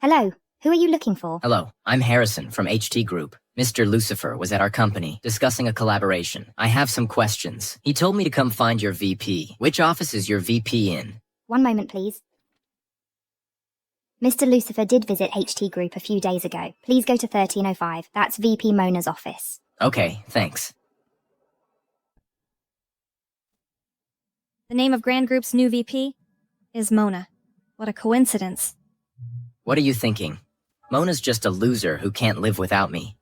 Speaker 7: Hello, who are you looking for?
Speaker 1: Hello, I'm Harrison from HT Group. Mr. Lucifer was at our company discussing a collaboration. I have some questions. He told me to come find your VP. Which office is your VP in?
Speaker 7: One moment, please. Mr. Lucifer did visit HT Group a few days ago. Please go to 1305. That's VP Mona's office.
Speaker 1: Okay, thanks.
Speaker 4: The name of Grand Group's new VP is Mona. What a coincidence.
Speaker 1: What are you thinking? Mona's just a loser who can't live without me.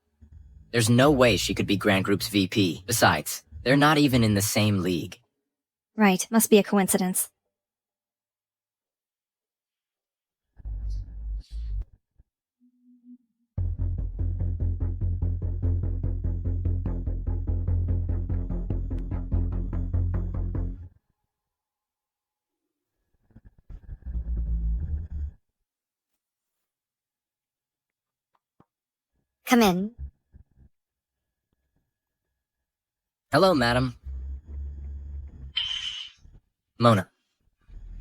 Speaker 1: There's no way she could be Grand Group's VP. Besides, they're not even in the same league.
Speaker 4: Right, must be a coincidence.
Speaker 2: Come in.
Speaker 1: Hello, madam. Mona,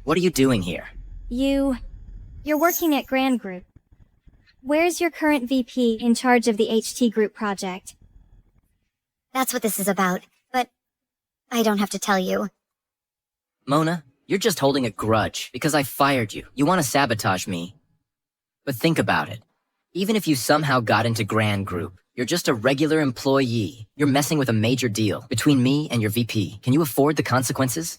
Speaker 1: what are you doing here?
Speaker 4: You're working at Grand Group. Where's your current VP in charge of the HT Group project?
Speaker 2: That's what this is about, but I don't have to tell you.
Speaker 1: Mona, you're just holding a grudge because I fired you. You want to sabotage me. But think about it. Even if you somehow got into Grand Group, you're just a regular employee. You're messing with a major deal between me and your VP. Can you afford the consequences?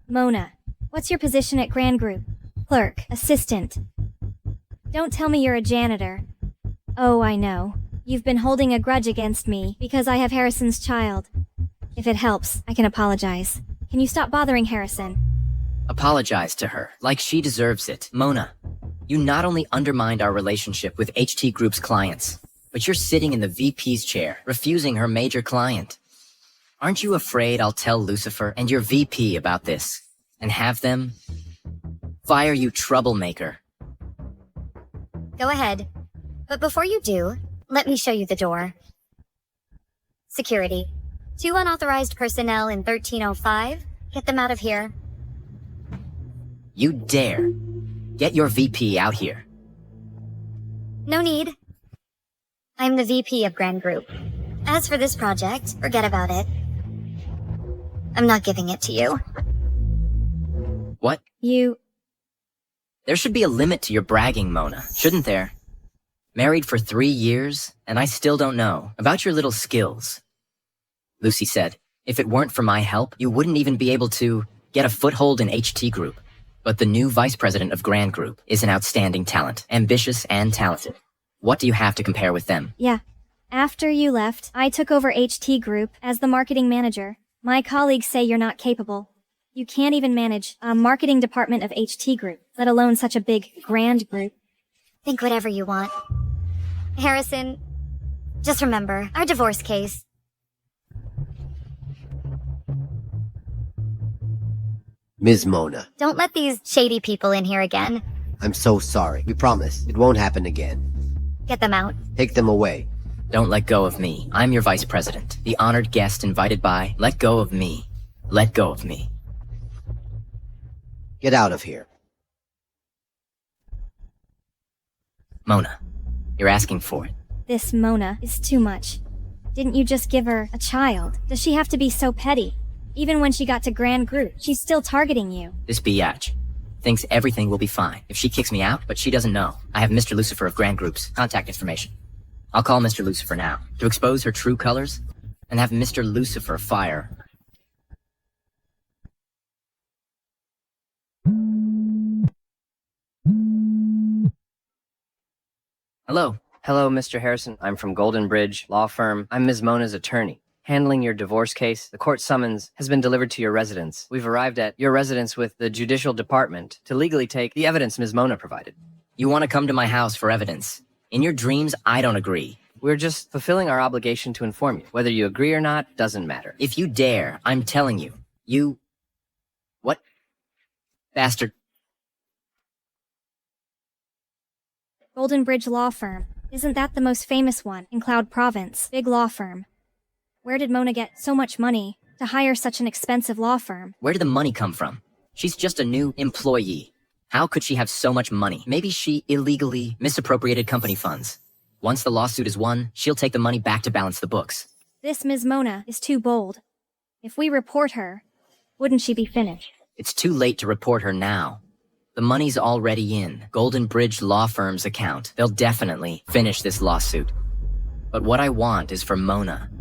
Speaker 4: Mona, what's your position at Grand Group? Clerk, assistant. Don't tell me you're a janitor. Oh, I know. You've been holding a grudge against me because I have Harrison's child. If it helps, I can apologize. Can you stop bothering Harrison?
Speaker 1: Apologize to her, like she deserves it. Mona, you not only undermined our relationship with HT Group's clients, but you're sitting in the VP's chair, refusing her major client. Aren't you afraid I'll tell Lucifer and your VP about this, and have them fire you, troublemaker?
Speaker 2: Go ahead. But before you do, let me show you the door. Security. 2 unauthorized personnel in 1305. Get them out of here.
Speaker 1: You dare. Get your VP out here.
Speaker 2: No need. I'm the VP of Grand Group. As for this project, forget about it. I'm not giving it to you.
Speaker 1: What?
Speaker 2: There
Speaker 1: should be a limit to your bragging, Mona, shouldn't there? Married for 3 years, and I still don't know about your little skills. Lucy said, if it weren't for my help, you wouldn't even be able to get a foothold in HT Group. But the new vice president of Grand Group is an outstanding talent, ambitious and talented. What do you have to compare with them?
Speaker 4: Yeah. After you left, I took over HT Group as the marketing manager. My colleagues say you're not capable. You can't even manage a marketing department of HT Group, let alone such a big Grand Group.
Speaker 2: Think whatever you want. Harrison, just remember, our divorce case.
Speaker 8: Ms. Mona,
Speaker 2: Don't let these shady people in here again.
Speaker 8: I'm so sorry. We promise it won't happen again.
Speaker 2: Get them out.
Speaker 8: Take them away.
Speaker 1: Don't let go of me. I'm your vice president, the honored guest invited by. Let go of me. Let go of me.
Speaker 8: Get out of here.
Speaker 1: Mona, you're asking for it.
Speaker 4: This Mona is too much. Didn't you just give her a child? Does she have to be so petty? Even when she got to Grand Group, she's still targeting you.
Speaker 1: This biatch thinks everything will be fine if she kicks me out, but she doesn't know. I have Mr. Lucifer of Grand Group's contact information. I'll call Mr. Lucifer now to expose her true colors and have Mr. Lucifer fire. Hello.
Speaker 11: Hello, Mr. Harrison. I'm from Golden Bridge Law Firm. I'm Ms. Mona's attorney. Handling your divorce case, the court summons has been delivered to your residence. We've arrived at your residence with the judicial department to legally take the evidence Ms. Mona provided.
Speaker 1: You want to come to my house for evidence? In your dreams, I don't agree.
Speaker 11: We're just fulfilling our obligation to inform you. Whether you agree or not doesn't matter.
Speaker 1: If you dare, I'm telling you. You... What? Bastard.
Speaker 4: Golden Bridge Law Firm. Isn't that the most famous one in Cloud Province? Big law firm. Where did Mona get so much money to hire such an expensive law firm?
Speaker 1: Where did the money come from? She's just a new employee. How could she have so much money? Maybe she illegally misappropriated company funds. Once the lawsuit is won, she'll take the money back to balance the books.
Speaker 4: This Ms. Mona is too bold. If we report her, wouldn't she be finished?
Speaker 1: It's too late to report her now. The money's already in Golden Bridge Law Firm's account. They'll definitely finish this lawsuit. But what I want is for Mona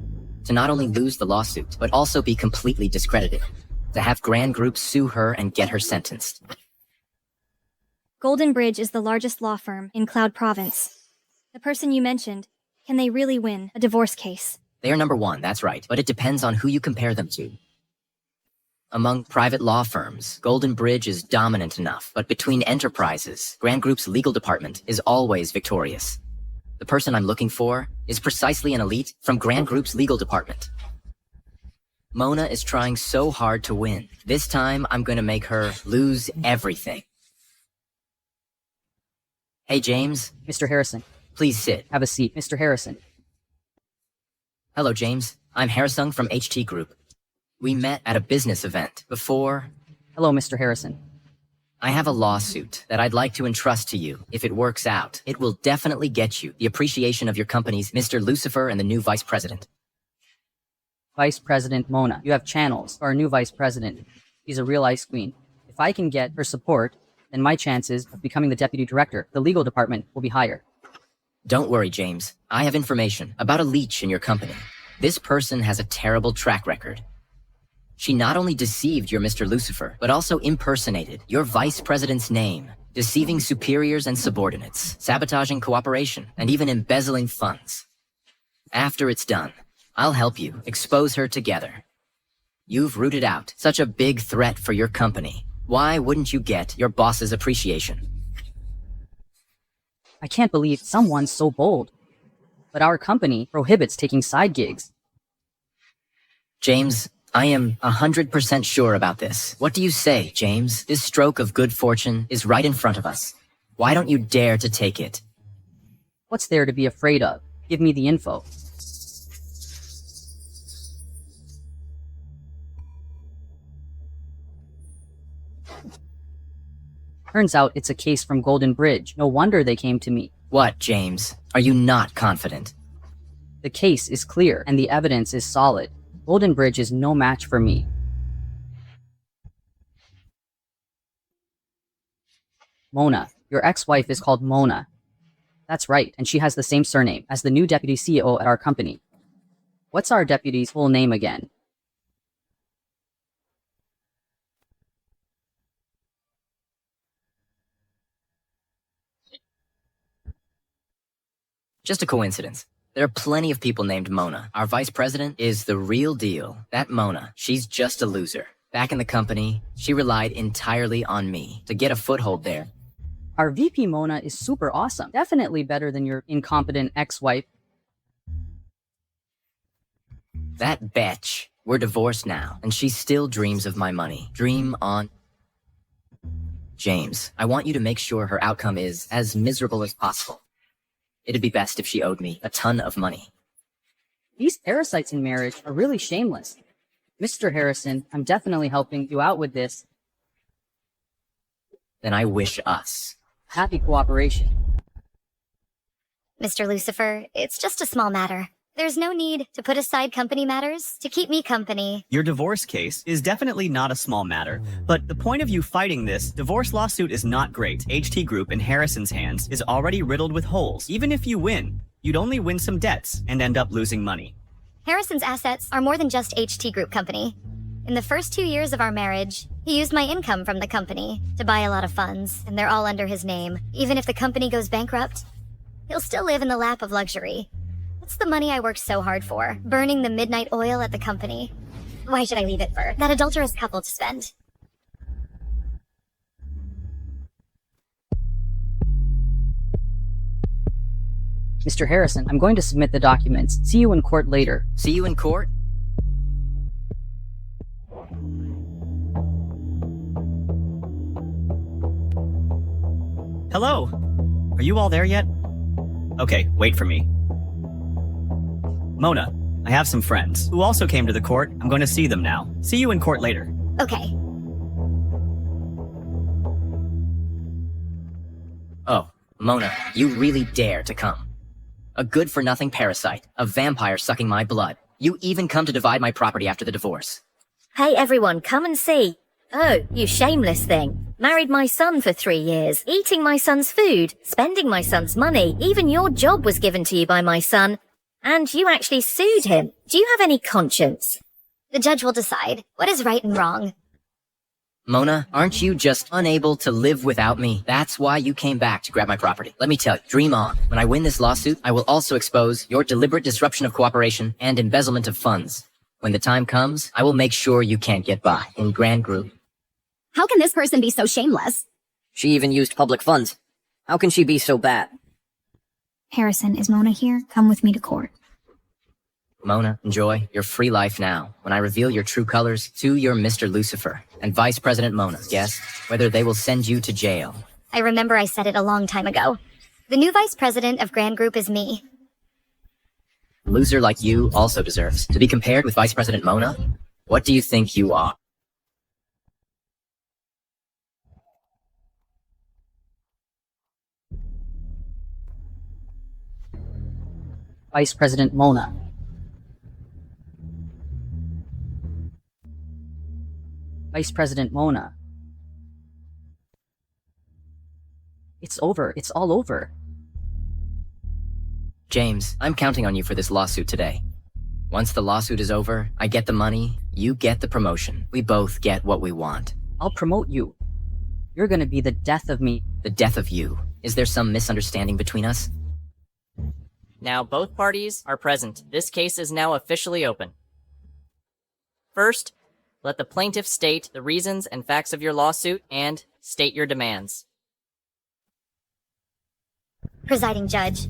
Speaker 1: to not only lose the lawsuit, but also be completely discredited. To have Grand Group sue her and get her sentenced.
Speaker 4: Golden Bridge is the largest law firm in Cloud Province. The person you mentioned, can they really win a divorce case?
Speaker 1: They are number one, that's right, but it depends on who you compare them to. Among private law firms, Golden Bridge is dominant enough, but between enterprises, Grand Group's legal department is always victorious. The person I'm looking for is precisely an elite from Grand Group's legal department. Mona is trying so hard to win. This time, I'm gonna make her lose everything. Hey, James.
Speaker 12: Mr. Harrison.
Speaker 1: Please sit.
Speaker 12: Have a seat. Mr. Harrison.
Speaker 1: Hello, James. I'm Harrisung from HT Group. We met at a business event before...
Speaker 12: Hello, Mr. Harrison.
Speaker 1: I have a lawsuit that I'd like to entrust to you. If it works out, it will definitely get you the appreciation of your company's Mr. Lucifer and the new vice president.
Speaker 12: Vice President Mona. You have channels for our new vice president. She's a real ice queen. If I can get her support, then my chances of becoming the deputy director of the legal department will be higher.
Speaker 1: Don't worry, James. I have information about a leech in your company. This person has a terrible track record. She not only deceived your Mr. Lucifer, but also impersonated your vice president's name, deceiving superiors and subordinates, sabotaging cooperation, and even embezzling funds. After it's done, I'll help you expose her together. You've rooted out such a big threat for your company. Why wouldn't you get your boss's appreciation?
Speaker 12: I can't believe someone's so bold. But our company prohibits taking side gigs.
Speaker 1: James, I am 100% sure about this. What do you say, James? This stroke of good fortune is right in front of us. Why don't you dare to take it?
Speaker 12: What's there to be afraid of? Give me the info. Turns out it's a case from Golden Bridge. No wonder they came to me.
Speaker 1: What, James? Are you not confident?
Speaker 12: The case is clear, and the evidence is solid. Golden Bridge is no match for me. Mona. Your ex-wife is called Mona. That's right, and she has the same surname as the new deputy CEO at our company. What's our deputy's full name again?
Speaker 1: Just a coincidence. There are plenty of people named Mona. Our vice president is the real deal. That Mona, she's just a loser. Back in the company, she relied entirely on me to get a foothold there.
Speaker 12: Our VP Mona is super awesome. Definitely better than your incompetent ex-wife.
Speaker 1: That bitch. We're divorced now, and she still dreams of my money. Dream on. James, I want you to make sure her outcome is as miserable as possible. It'd be best if she owed me a ton of money.
Speaker 12: These parasites in marriage are really shameless. Mr. Harrison, I'm definitely helping you out with this.
Speaker 1: then I wish us
Speaker 12: happy cooperation.
Speaker 2: Mr. Lucifer, it's just a small matter. There's no need to put aside company matters to keep me company.
Speaker 3: Your divorce case is definitely not a small matter, but the point of you fighting this divorce lawsuit is not great. HT Group in Harrison's hands is already riddled with holes. Even if you win, you'd only win some debts and end up losing money.
Speaker 2: Harrison's assets are more than just HT Group company. In the first 2 years of our marriage, he used my income from the company to buy a lot of funds, and they're all under his name. Even if the company goes bankrupt, he'll still live in the lap of luxury. That's the money I worked so hard for, burning the midnight oil at the company. Why should I leave it for that adulterous couple to spend?
Speaker 12: Mr. Harrison, I'm going to submit the documents. See you in court later.
Speaker 1: See you in court?
Speaker 3: Hello? Are you all there yet? Okay, wait for me. Mona, I have some friends who also came to the court. I'm going to see them now. See you in court later.
Speaker 2: Okay.
Speaker 1: Oh, Mona, you really dare to come. A good-for-nothing parasite, a vampire sucking my blood. You even come to divide my property after the divorce.
Speaker 17: Hey everyone, come and see. Oh, you shameless thing. Married my son for 3 years, eating my son's food, spending my son's money. Even your job was given to you by my son. And you actually sued him. Do you have any conscience?
Speaker 2: The judge will decide what is right and wrong.
Speaker 1: Mona, aren't you just unable to live without me? That's why you came back to grab my property. Let me tell you, dream on. When I win this lawsuit, I will also expose your deliberate disruption of cooperation and embezzlement of funds. When the time comes, I will make sure you can't get by in Grand Group.
Speaker 18: How can this person be so shameless?
Speaker 9: She even used public funds. How can she be so bad?
Speaker 7: Harrison, is Mona here? Come with me to court.
Speaker 1: Mona, enjoy your free life now. When I reveal your true colors to your Mr. Lucifer and Vice President Mona, guess whether they will send you to jail.
Speaker 2: I remember I said it a long time ago. The new vice president of Grand Group is me.
Speaker 1: A loser like you also deserves to be compared with Vice President Mona. What do you think you are?
Speaker 12: Vice President Mona. Vice President Mona. It's over. It's all over.
Speaker 1: James, I'm counting on you for this lawsuit today. Once the lawsuit is over, I get the money, you get the promotion. We both get what we want.
Speaker 12: I'll promote you. You're gonna be the death of me.
Speaker 1: The death of you. Is there some misunderstanding between us?
Speaker 19: Now both parties are present. This case is now officially open. First, let the plaintiff state the reasons and facts of your lawsuit and state your demands.
Speaker 2: Presiding Judge,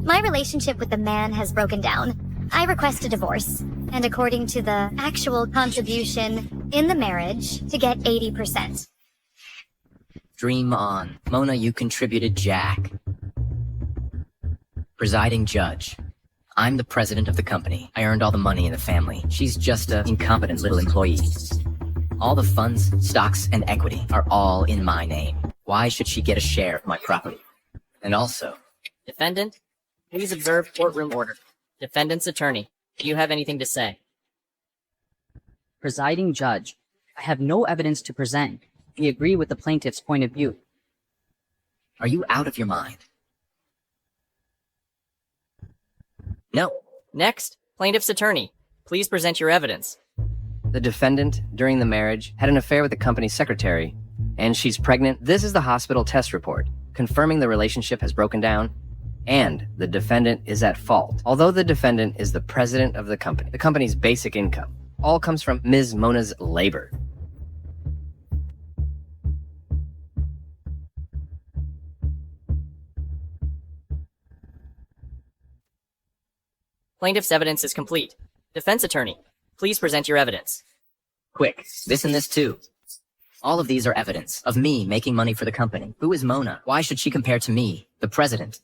Speaker 2: my relationship with the man has broken down. I request a divorce, and according to the actual contribution in the marriage, to get 80%.
Speaker 1: Dream on. Mona, you contributed Jack. Presiding Judge, I'm the president of the company. I earned all the money in the family. She's just an incompetent little employee. All the funds, stocks, and equity are all in my name. Why should she get a share of my property? And also,
Speaker 19: Defendant, please observe courtroom order. Defendant's attorney, do you have anything to say?
Speaker 12: Presiding Judge, I have no evidence to present. We agree with the plaintiff's point of view.
Speaker 1: Are you out of your mind? No.
Speaker 19: Next, plaintiff's attorney, please present your evidence.
Speaker 11: The defendant, during the marriage, had an affair with the company's secretary, and she's pregnant. This is the hospital test report, confirming the relationship has broken down, and the defendant is at fault. Although the defendant is the president of the company's basic income all comes from Ms. Mona's labor.
Speaker 19: Plaintiff's evidence is complete. Defense attorney, please present your evidence.
Speaker 1: Quick, this and this too. All of these are evidence of me making money for the company. Who is Mona? Why should she compare to me, the president?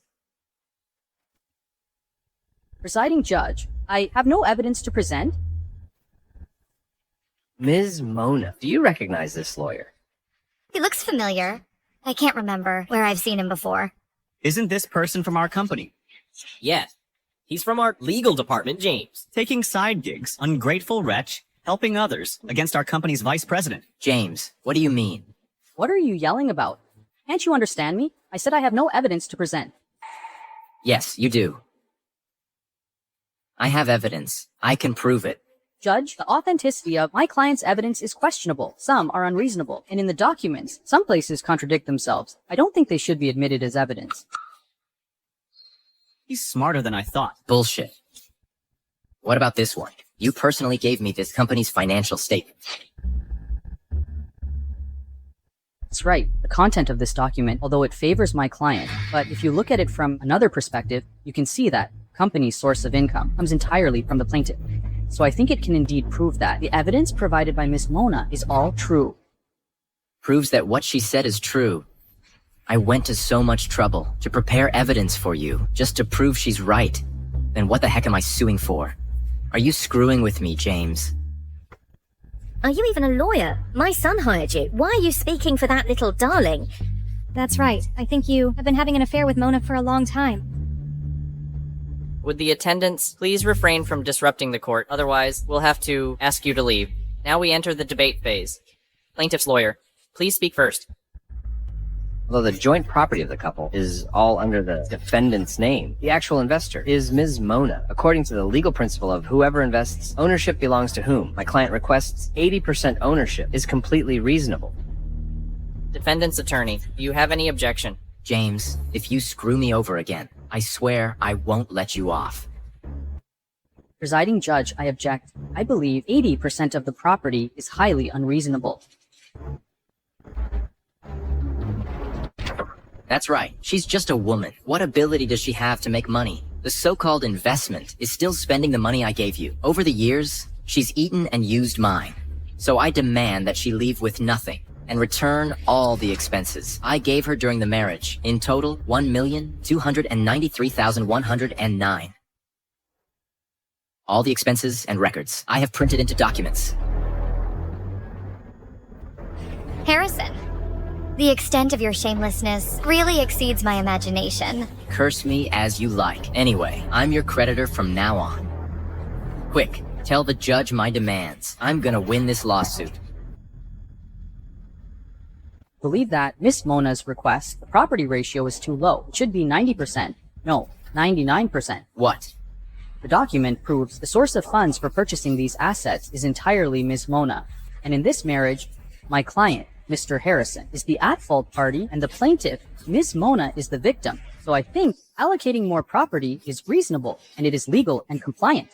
Speaker 12: Presiding Judge, I have no evidence to present.
Speaker 11: Ms. Mona, do you recognize this lawyer?
Speaker 2: He looks familiar. I can't remember where I've seen him before.
Speaker 3: Isn't this person from our company?
Speaker 9: Yes. He's from our legal department, James.
Speaker 3: Taking side gigs, ungrateful wretch, helping others against our company's vice president.
Speaker 1: James, what do you mean?
Speaker 12: What are you yelling about? Can't you understand me? I said I have no evidence to present.
Speaker 1: Yes, you do. I have evidence. I can prove it.
Speaker 12: Judge, the authenticity of my client's evidence is questionable. Some are unreasonable. And in the documents, some places contradict themselves. I don't think they should be admitted as evidence.
Speaker 3: He's smarter than I thought.
Speaker 1: Bullshit. What about this one? You personally gave me this company's financial statement.
Speaker 12: That's right. The content of this document, although it favors my client, but if you look at it from another perspective, you can see that company's source of income comes entirely from the plaintiff. So I think it can indeed prove that the evidence provided by Miss Mona is all true.
Speaker 1: Proves that what she said is true. I went to so much trouble to prepare evidence for you, just to prove she's right. Then what the heck am I suing for? Are you screwing with me, James?
Speaker 17: Are you even a lawyer? My son hired you. Why are you speaking for that little darling?
Speaker 4: That's right. I think you have been having an affair with Mona for a long time.
Speaker 19: Would the attendants please refrain from disrupting the court, otherwise we'll have to ask you to leave. Now we enter the debate phase. Plaintiff's lawyer, please speak first.
Speaker 11: Although the joint property of the couple is all under the defendant's name, the actual investor is Ms. Mona. According to the legal principle of whoever invests, ownership belongs to whom. My client requests 80% ownership is completely reasonable.
Speaker 19: Defendant's attorney, do you have any objection?
Speaker 1: James, if you screw me over again, I swear I won't let you off.
Speaker 12: Presiding judge, I object. I believe 80% of the property is highly unreasonable.
Speaker 1: That's right. She's just a woman. What ability does she have to make money? The so-called investment is still spending the money I gave you. Over the years, she's eaten and used mine. So I demand that she leave with nothing and return all the expenses I gave her during the marriage. In total, $1,293,109. All the expenses and records I have printed into documents.
Speaker 2: Harrison, the extent of your shamelessness really exceeds my imagination.
Speaker 1: Curse me as you like. Anyway, I'm your creditor from now on. Quick, tell the judge my demands. I'm gonna win this lawsuit.
Speaker 12: Believe that Miss Mona's request, the property ratio is too low. It should be 90%. No, 99%.
Speaker 1: What?
Speaker 12: The document proves the source of funds for purchasing these assets is entirely Miss Mona. And in this marriage, my client, Mr. Harrison, is the at-fault party, and the plaintiff, Ms. Mona, is the victim. So I think allocating more property is reasonable, and it is legal and compliant.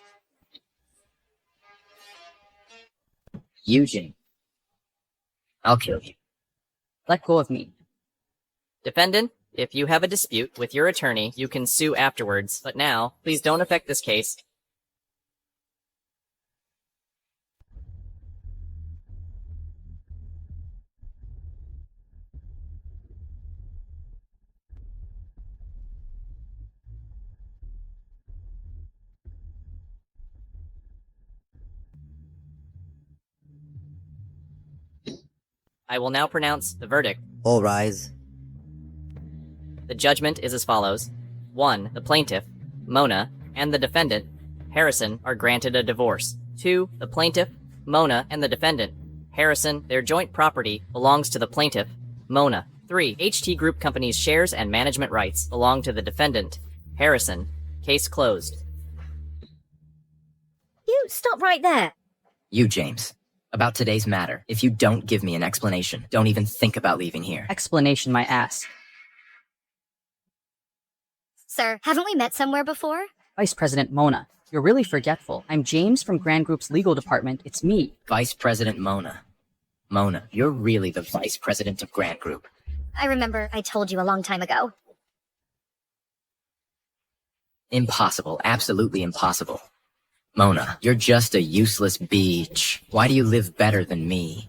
Speaker 1: Eugene, I'll kill you.
Speaker 12: Let go of me.
Speaker 19: Defendant, if you have a dispute with your attorney, you can sue afterwards. But now, please don't affect this case. I will now pronounce the verdict.
Speaker 8: All rise.
Speaker 19: The judgment is as follows. 1. The plaintiff, Mona, and the defendant, Harrison, are granted a divorce. 2. The plaintiff, Mona, and the defendant, Harrison, their joint property belongs to the plaintiff, Mona. 3. HT Group Company's shares and management rights belong to the defendant, Harrison. Case closed.
Speaker 17: You stop right there.
Speaker 1: You, James. About today's matter, if you don't give me an explanation, don't even think about leaving here.
Speaker 12: Explanation, my ass.
Speaker 2: Sir, haven't we met somewhere before?
Speaker 12: Vice President Mona, you're really forgetful. I'm James from Grand Group's legal department. It's me.
Speaker 1: Vice President Mona. Mona, you're really the Vice President of Grand Group.
Speaker 2: I remember I told you a long time ago.
Speaker 1: Impossible. Absolutely impossible. Mona, you're just a useless beach. Why do you live better than me?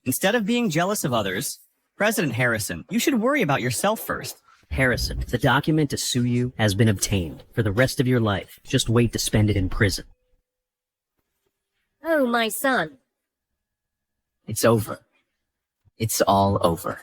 Speaker 3: Instead of being jealous of others, President Harrison, you should worry about yourself first.
Speaker 16: Harrison, the document to sue you has been obtained. For the rest of your life, just wait to spend it in prison.
Speaker 17: Oh, my son.
Speaker 1: It's over. It's all over.